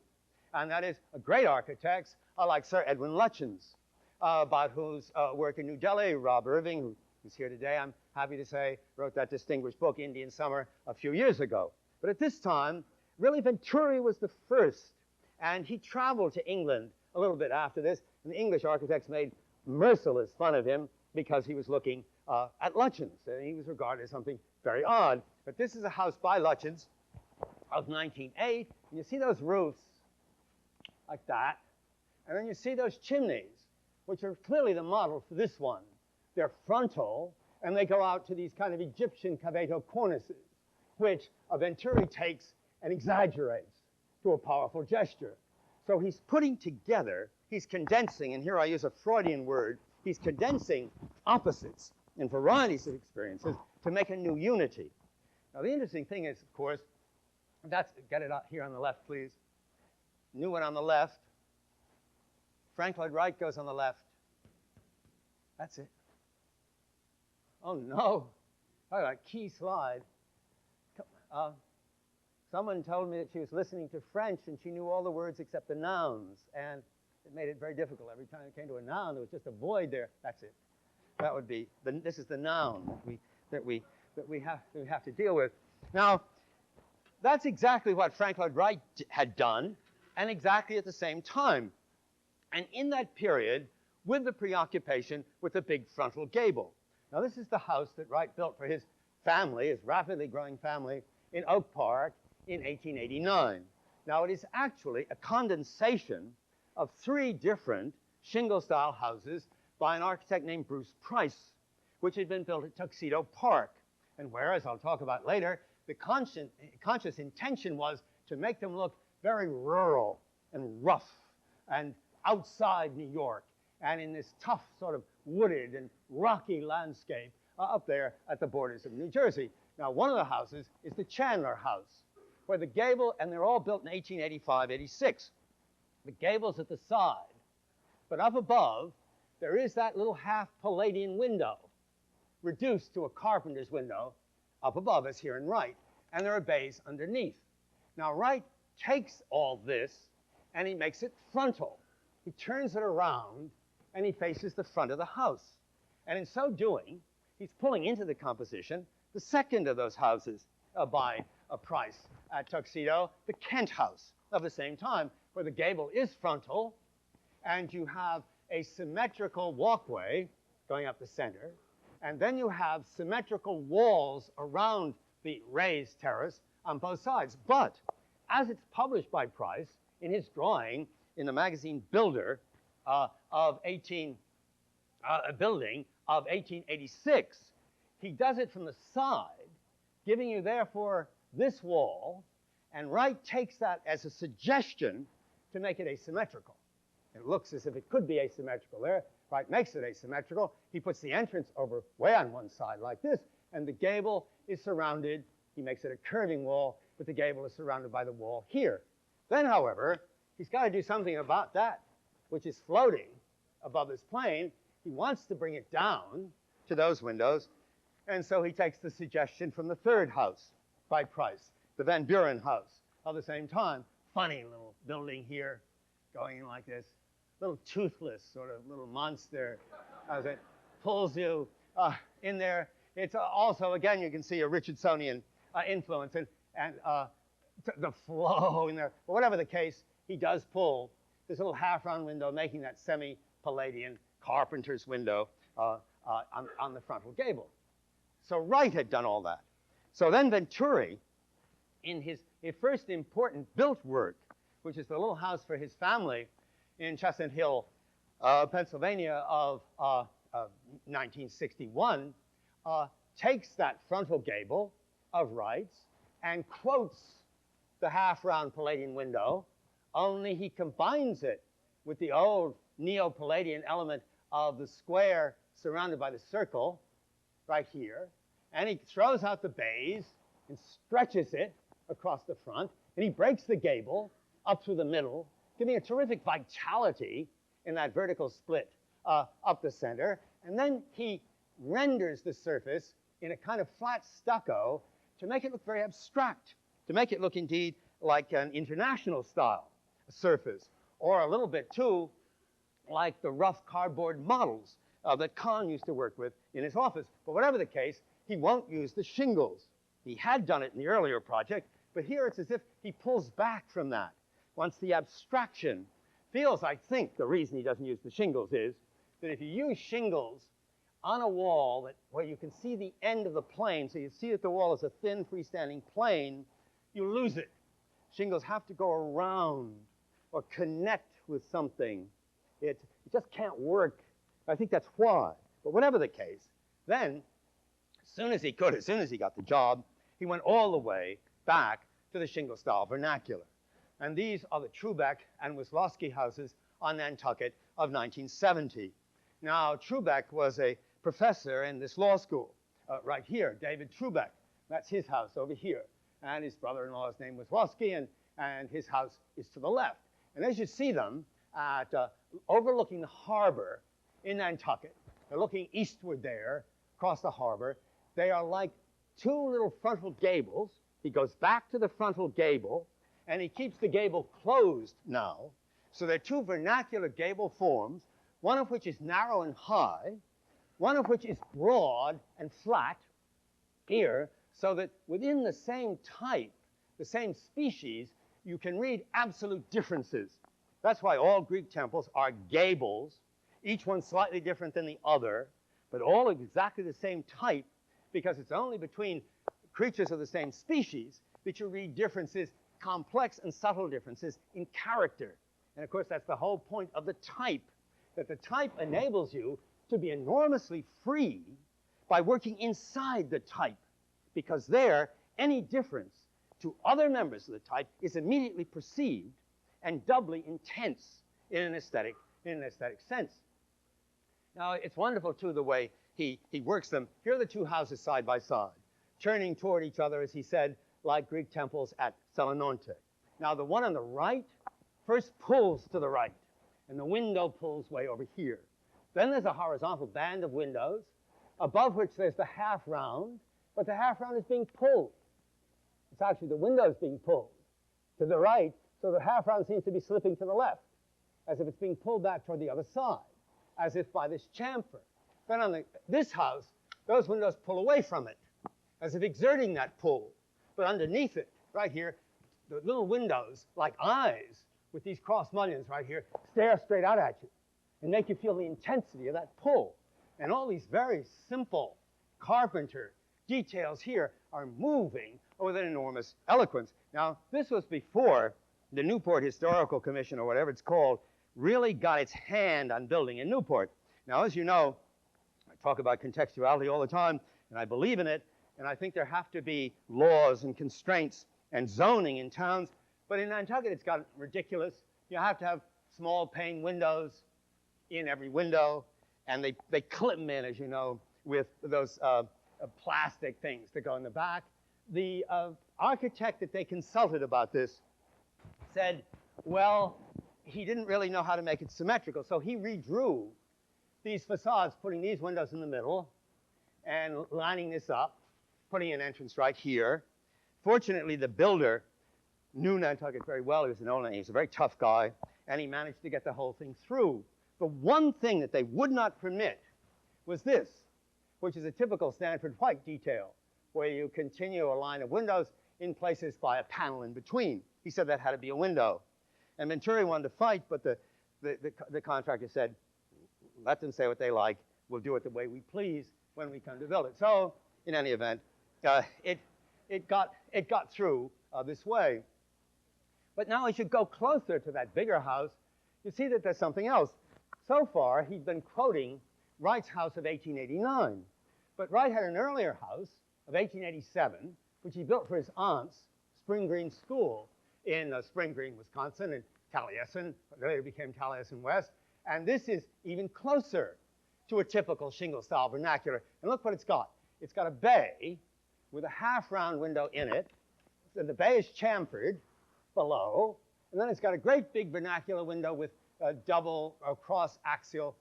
And that is great architects like Sir Edwin Lutyens, about whose work in New Delhi, Rob Irving, who's here today, I'm happy to say, wrote that distinguished book, Indian Summer, a few years ago. But at this time, really Venturi was the first, and he traveled to England a little bit after this, and the English architects made merciless fun of him because he was looking at Lutyens, and he was regarded as something very odd. But this is a house by Lutyens of 1908, and you see those roofs like that, and then you see those chimneys, which are clearly the model for this one. They're frontal, and they go out to these kind of Egyptian caveto cornices, which Venturi takes and exaggerates to a powerful gesture. So he's putting together, he's condensing, and here I use a Freudian word, he's condensing opposites and varieties of experiences to make a new unity. Now, the interesting thing is, of course, get it out here on the left, please. New one on the left. Frank Lloyd Wright goes on the left. That's it. Oh, no. All right, key slide. Someone told me that she was listening to French and she knew all the words except the nouns, and it made it very difficult. Every time it came to a noun, there was just a void there. That's it. That would be, this is the noun that we have to deal with. Now, that's exactly what Frank Lloyd Wright had done, and exactly at the same time. And in that period, with the preoccupation with the big frontal gable. Now, this is the house that Wright built for his family, his rapidly growing family, in Oak Park in 1889. Now, it is actually a condensation of 3 different shingle-style houses by an architect named Bruce Price, which had been built at Tuxedo Park, and where, as I'll talk about later, the conscious intention was to make them look very rural and rough and outside New York, and in this tough sort of wooded and rocky landscape up there at the borders of New Jersey. Now, one of the houses is the Chandler House, where the gable, and they're all built in 1885, 86. The gable's at the side, but up above, there is that little half Palladian window, reduced to a carpenter's window up above us here in Wright, and there are bays underneath. Now, Wright takes all this, and he makes it frontal. He turns it around, and he faces the front of the house. And in so doing, he's pulling into the composition the second of those houses by Price at Tuxedo, the Kent House of the same time, where the gable is frontal, and you have a symmetrical walkway going up the center, and then you have symmetrical walls around the raised terrace on both sides. But as it's published by Price in his drawing in the magazine Builder Building of 1886, he does it from the side, giving you, therefore, this wall, and Wright takes that as a suggestion to make it asymmetrical. It looks as if it could be asymmetrical there. Wright makes it asymmetrical. He puts the entrance over way on one side like this, and the gable is surrounded. He makes it a curving wall, but the gable is surrounded by the wall here. Then, however, he's got to do something about that, which is floating above this plane. He wants to bring it down to those windows, and so he takes the suggestion from the third house by Price, the Van Buren House, of the same time. Funny little building here, going in like this, little toothless sort of little monster as it pulls you in there. It's also, again, you can see a Richardsonian influence and the flow in there. But whatever the case, he does pull this little half-round window, making that semi-Palladian carpenter's window on the frontal gable. So Wright had done all that. So then Venturi, in his first important built work, which is the little house for his family in Chestnut Hill, Pennsylvania of 1961, takes that frontal gable of Wright's and quotes the half-round Palladian window, only he combines it with the old Neo-Palladian element of the square surrounded by the circle right here, and he throws out the bays and stretches it across the front, and he breaks the gable up through the middle, giving a terrific vitality in that vertical split up the center, and then he renders the surface in a kind of flat stucco to make it look very abstract, to make it look indeed like an international style surface, or a little bit too like the rough cardboard models that Kahn used to work with in his office. But whatever the case, he won't use the shingles. He had done it in the earlier project, but here it's as if he pulls back from that. Once the abstraction feels, I think the reason he doesn't use the shingles is that if you use shingles on a wall where you can see the end of the plane, so you see that the wall is a thin freestanding plane, you lose it. Shingles have to go around or connect with something. It just can't work. I think that's why. But whatever the case, then, as soon as he got the job, he went all the way back to the shingle style vernacular. And these are the Trubeck and Wisłowski houses on Nantucket of 1970. Now, Trubeck was a professor in this law school right here, David Trubeck. That's his house over here. And his brother-in-law's name was Wisłowski, and his house is to the left. And as you see them at overlooking the harbor in Nantucket, they're looking eastward there, across the harbor. They are like two little frontal gables. He goes back to the frontal gable, and he keeps the gable closed now. So they're two vernacular gable forms, one of which is narrow and high, one of which is broad and flat here, so that within the same type, the same species, you can read absolute differences. That's why all Greek temples are gables, each one slightly different than the other, but all exactly the same type, because it's only between creatures of the same species that you read differences, complex and subtle differences in character. And of course, that's the whole point of the type, that the type enables you to be enormously free by working inside the type, because there, any difference to other members of the type is immediately perceived and doubly intense in an aesthetic sense. Now, it's wonderful, too, the way he works them. Here are the two houses side by side, turning toward each other, as he said, like Greek temples at Selinonte. Now, the one on the right first pulls to the right, and the window pulls way over here. Then there's a horizontal band of windows, above which there's the half round, but the half round is being pulled. It's actually the windows being pulled to the right, so the half round seems to be slipping to the left, as if it's being pulled back toward the other side, as if by this chamfer. Then on this house, those windows pull away from it, as if exerting that pull. But underneath it, right here, the little windows, like eyes, with these cross mullions right here, stare straight out at you and make you feel the intensity of that pull. And all these very simple carpenter details here are moving with an enormous eloquence. Now, this was before the Newport Historical Commission, or whatever it's called, really got its hand on building in Newport. Now, as you know, I talk about contextuality all the time, and I believe in it, and I think there have to be laws and constraints and zoning in towns. But in Nantucket, it's gotten ridiculous. You have to have small pane windows in every window, and they clip them in, as you know, with those plastic things that go in the back. The architect that they consulted about this said, well, he didn't really know how to make it symmetrical, so he redrew these facades, putting these windows in the middle and lining this up, putting an entrance right here. Fortunately, the builder knew Nantucket very well. He was an old man. He was a very tough guy, and he managed to get the whole thing through. The one thing that they would not permit was this, which is a typical Stanford White detail, where you continue a line of windows in places by a panel in between. He said that had to be a window. And Venturi wanted to fight, but the contractor said, let them say what they like. We'll do it the way we please when we come to build it. So, in any event, it got through this way. But now as you go closer to that bigger house, you see that there's something else. So far, he'd been quoting Wright's house of 1889. But Wright had an earlier house of 1887, which he built for his aunts, Spring Green School in Spring Green, Wisconsin, and Taliesin, later became Taliesin West. And this is even closer to a typical shingle-style vernacular. And look what it's got. It's got a bay with a half-round window in it. So the bay is chamfered below. And then it's got a great big vernacular window with a double or cross-axial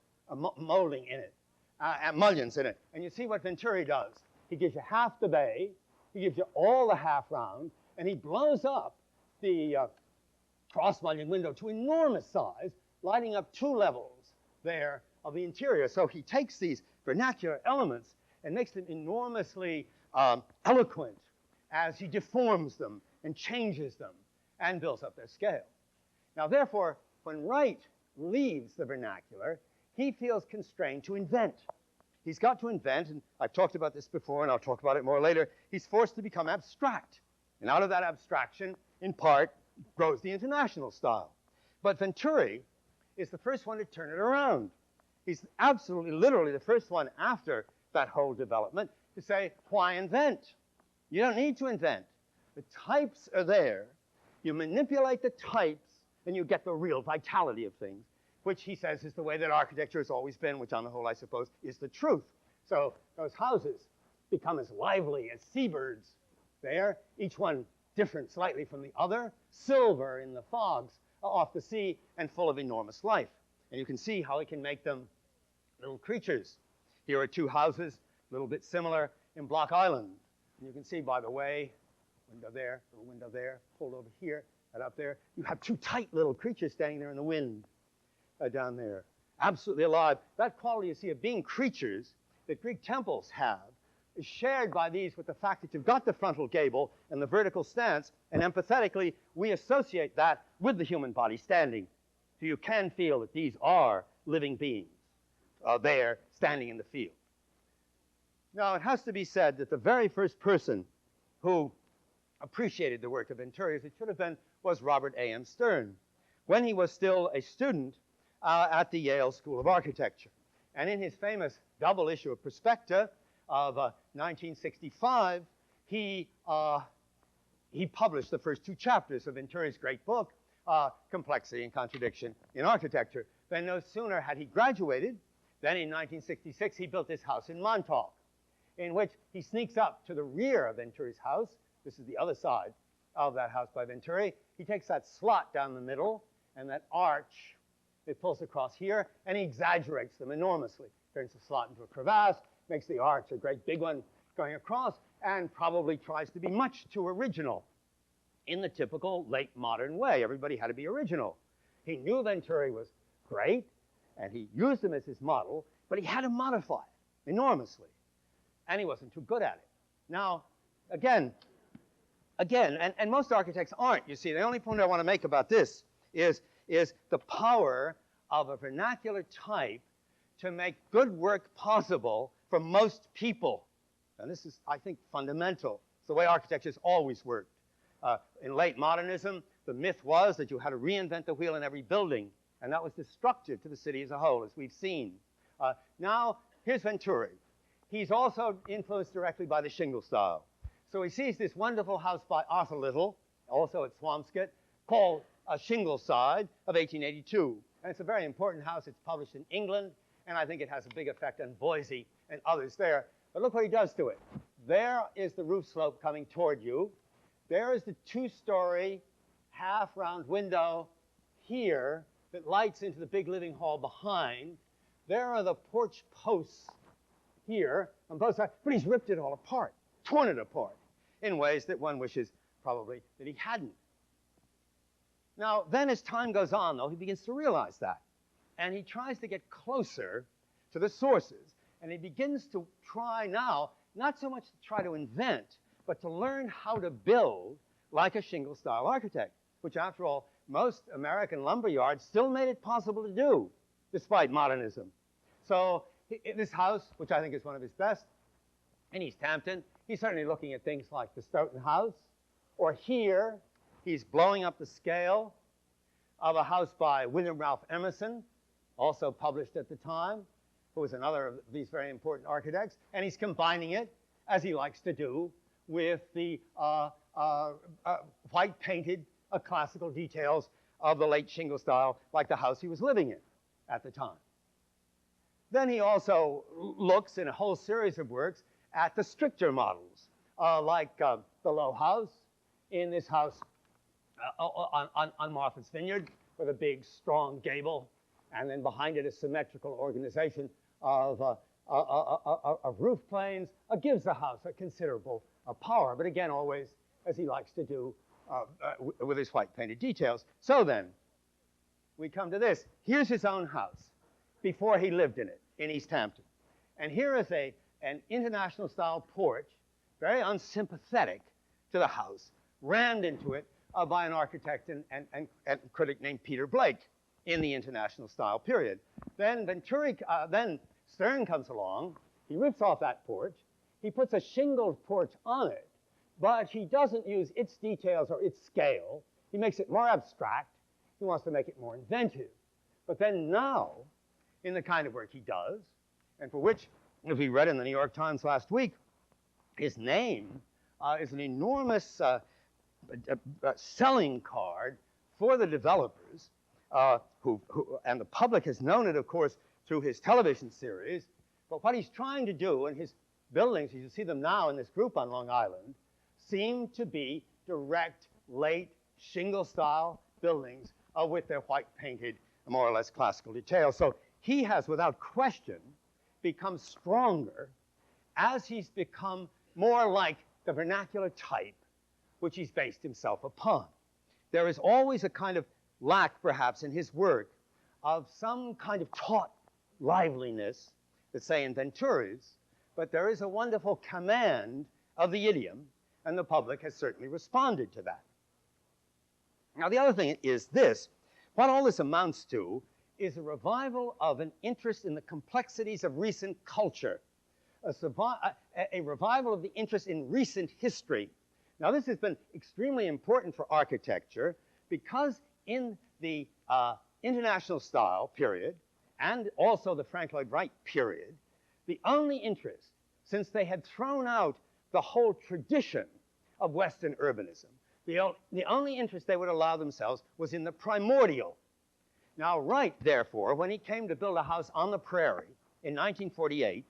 molding in it, and mullions in it. And you see what Venturi does. He gives you half the bay, he gives you all the half-round, and he blows up the cross-mullion window to enormous size, lighting up 2 levels there of the interior. So he takes these vernacular elements and makes them enormously eloquent as he deforms them and changes them and builds up their scale. Now, therefore, when Wright leaves the vernacular, he feels constrained to invent. He's got to invent, and I've talked about this before, and I'll talk about it more later. He's forced to become abstract. And out of that abstraction, in part, grows the international style. But Venturi is the first one to turn it around. He's absolutely, literally the first one after that whole development to say, why invent? You don't need to invent. The types are there. You manipulate the types, and you get the real vitality of things, which he says is the way that architecture has always been, which on the whole, I suppose, is the truth. So those houses become as lively as seabirds there, each one different slightly from the other, silver in the fogs off the sea, and full of enormous life. And you can see how he can make them little creatures. Here are 2 houses, a little bit similar, in Block Island. And you can see, by the way, window there, little window there, pulled over here, and up there. You have 2 tight little creatures standing there in the wind down there, absolutely alive. That quality you see of being creatures that Greek temples have is shared by these with the fact that you've got the frontal gable and the vertical stance, and empathetically, we associate that with the human body standing. So you can feel that these are living beings there standing in the field. Now, it has to be said that the very first person who appreciated the work of Venturi, as it should have been, was Robert A.M. Stern, when he was still a student at the Yale School of Architecture. And in his famous double issue of Prospecta of 1965, he published the first 2 chapters of Venturi's great book, Complexity and Contradiction in Architecture. Then no sooner had he graduated than in 1966 he built this house in Montauk, in which he sneaks up to the rear of Venturi's house. This is the other side of that house by Venturi. He takes that slot down the middle and that arch. It pulls across here, and he exaggerates them enormously. Turns the slot into a crevasse, makes the arch a great big one going across, and probably tries to be much too original in the typical late modern way. Everybody had to be original. He knew Venturi was great, and he used him as his model, but he had to modify it enormously, and he wasn't too good at it. Now, again, and most architects aren't, you see. The only point I want to make about this is the power of a vernacular type to make good work possible for most people. And this is, I think, fundamental. It's the way architecture has always worked. In late modernism, the myth was that you had to reinvent the wheel in every building, and that was destructive to the city as a whole, as we've seen. Now, here's Venturi. He's also influenced directly by the shingle style. So he sees this wonderful house by Arthur Little, also at Swampscott, called Shingle Side of 1882. And it's a very important house. It's published in England, and I think it has a big effect on Boise and others there. But look what he does to it. There is the roof slope coming toward you. There is the 2-story half-round window here that lights into the big living hall behind. There are the porch posts here on both sides, but he's ripped it all apart, torn it apart in ways that one wishes probably that he hadn't. Now, then as time goes on, though, he begins to realize that. And he tries to get closer to the sources. And he begins to try now, not so much to try to invent, but to learn how to build like a shingle-style architect, which, after all, most American lumber yards still made it possible to do, despite modernism. So this house, which I think is one of his best, in East Hampton, he's certainly looking at things like the Stoughton House, or here, he's blowing up the scale of a house by William Ralph Emerson, also published at the time, who was another of these very important architects, and he's combining it, as he likes to do, with the white painted classical details of the late Shingle style, like the house he was living in at the time. Then he also looks in a whole series of works at the stricter models, like the low house in this house on Martha's Vineyard with a big, strong gable, and then behind it a symmetrical organization of roof planes, gives the house a considerable power, but again, always, as he likes to do, with his white painted details. So then, we come to this. Here's his own house before he lived in it, in East Hampton. And here is an international style porch, very unsympathetic to the house, rammed into it by an architect and critic named Peter Blake in the international style period. Then then Stern comes along, he rips off that porch, he puts a shingled porch on it, but he doesn't use its details or its scale. He makes it more abstract. He wants to make it more inventive. But then now, in the kind of work he does, and for which, as we read in the New York Times last week, his name is an enormous selling card for the developers, and the public has known it, of course, through his television series. But what he's trying to do in his buildings, you see them now in this group on Long Island, seem to be direct, late Shingle-style buildings with their white-painted, more or less classical details. So he has, without question, become stronger as he's become more like the vernacular type which he's based himself upon. There is always a kind of lack, perhaps, in his work of some kind of taut liveliness, let's say in Venturi's, but there is a wonderful command of the idiom, and the public has certainly responded to that. Now, the other thing is this. What all this amounts to is a revival of an interest in the complexities of recent culture, a revival of the interest in recent history. Now, this has been extremely important for architecture because in the international style period and also the Frank Lloyd Wright period, the only interest, since they had thrown out the whole tradition of Western urbanism, the only interest they would allow themselves was in the primordial. Now, Wright, therefore, when he came to build a house on the prairie in 1948,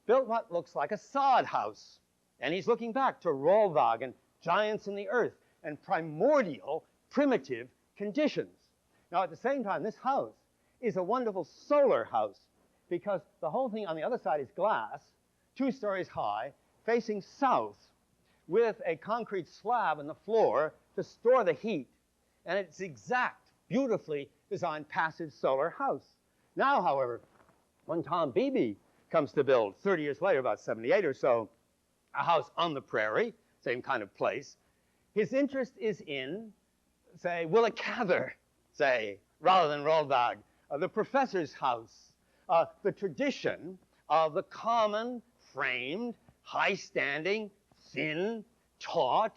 built what looks like a sod house. And he's looking back to Rollwag and giants in the earth and primordial, primitive conditions. Now, at the same time, this house is a wonderful solar house because the whole thing on the other side is glass, 2 stories high, facing south, with a concrete slab in the floor to store the heat. And it's exact, beautifully designed passive solar house. Now, however, when Tom Beebe comes to build 30 years later, about 78 or so, a house on the prairie, same kind of place, his interest is in, say, Willa Cather, say, rather than Rollwag, the professor's house, the tradition of the common, framed, high-standing, thin, taut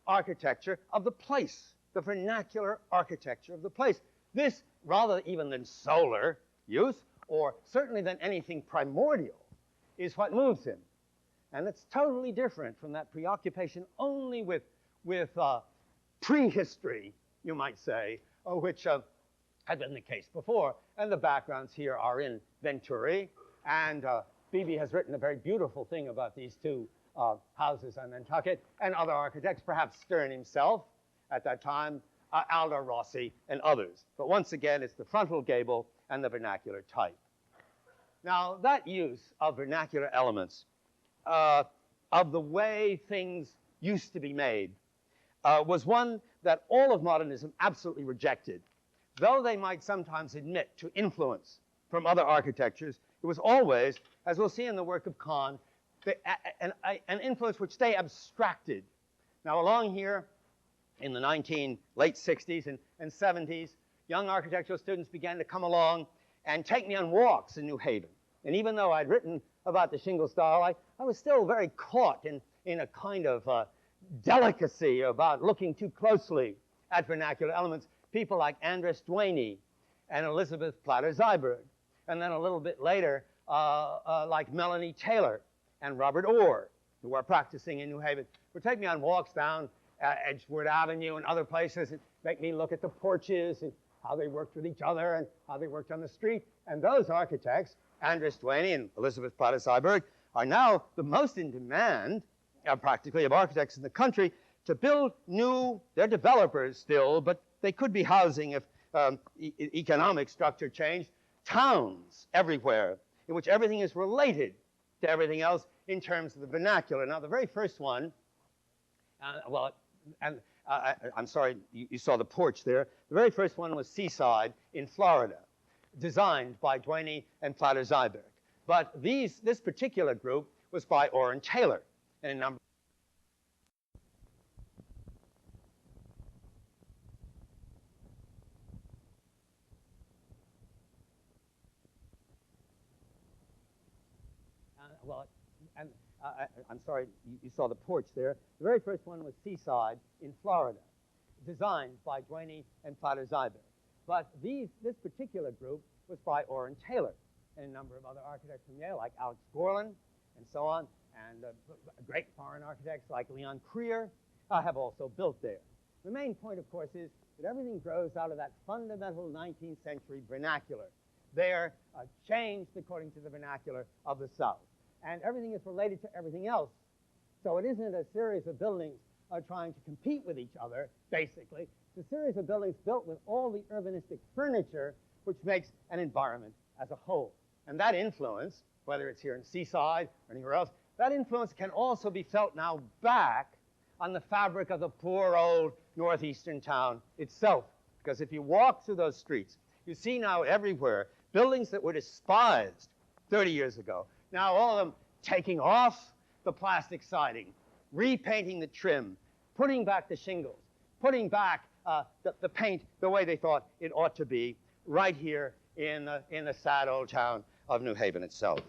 architecture of the place, the vernacular architecture of the place. This, rather even than solar use, or certainly than anything primordial, is what moves him. And it's totally different from that preoccupation only with prehistory, you might say, which had been the case before. And the backgrounds here are in Venturi, and Beebe has written a very beautiful thing about these 2 houses on Nantucket, and other architects, perhaps Stern himself at that time, Aldo Rossi, and others. But once again, it's the frontal gable and the vernacular type. Now, that use of vernacular elements, of the way things used to be made, was one that all of modernism absolutely rejected. Though they might sometimes admit to influence from other architectures, it was always, as we'll see in the work of Kahn, an influence which they abstracted. Now, along here, in the late 60s and 70s, young architectural students began to come along and take me on walks in New Haven. And even though I'd written about the Shingle style, I was still very caught in a kind of delicacy about looking too closely at vernacular elements. People like Andres Duaney and Elizabeth Platter-Zyberg. And then a little bit later, like Melanie Taylor and Robert Orr, who are practicing in New Haven, would take me on walks down Edgewood Avenue and other places, and make me look at the porches and how they worked with each other and how they worked on the street. And those architects, Andres DeVane and Elizabeth Plata-Seiberg, are now the most in demand, practically, of architects in the country to build new, they're developers still, but they could be housing if economic structure changed, towns everywhere in which everything is related to everything else in terms of the vernacular. Now, the very first one, I'm sorry, you saw the porch there. The very first one was Seaside in Florida, designed by DeVane and Plata-Seiberg. But this particular group was by Orrin Taylor and a number. I'm sorry, you saw the porch there. The very first one was Seaside in Florida, designed by DeVane and Plata-Seiberg. But this particular group was by Orrin Taylor and a number of other architects from Yale, like Alex Gorlin and so on, and great foreign architects like Leon Krier have also built there. The main point, of course, is that everything grows out of that fundamental 19th century vernacular. They're changed according to the vernacular of the South. And everything is related to everything else. So it isn't a series of buildings trying to compete with each other, basically. It's a series of buildings built with all the urbanistic furniture which makes an environment as a whole. And that influence, whether it's here in Seaside or anywhere else, that influence can also be felt now back on the fabric of the poor old northeastern town itself. Because if you walk through those streets, you see now everywhere buildings that were despised 30 years ago. Now all of them taking off the plastic siding, repainting the trim, putting back the shingles, putting back the paint the way they thought it ought to be right here in the sad old town of New Haven itself.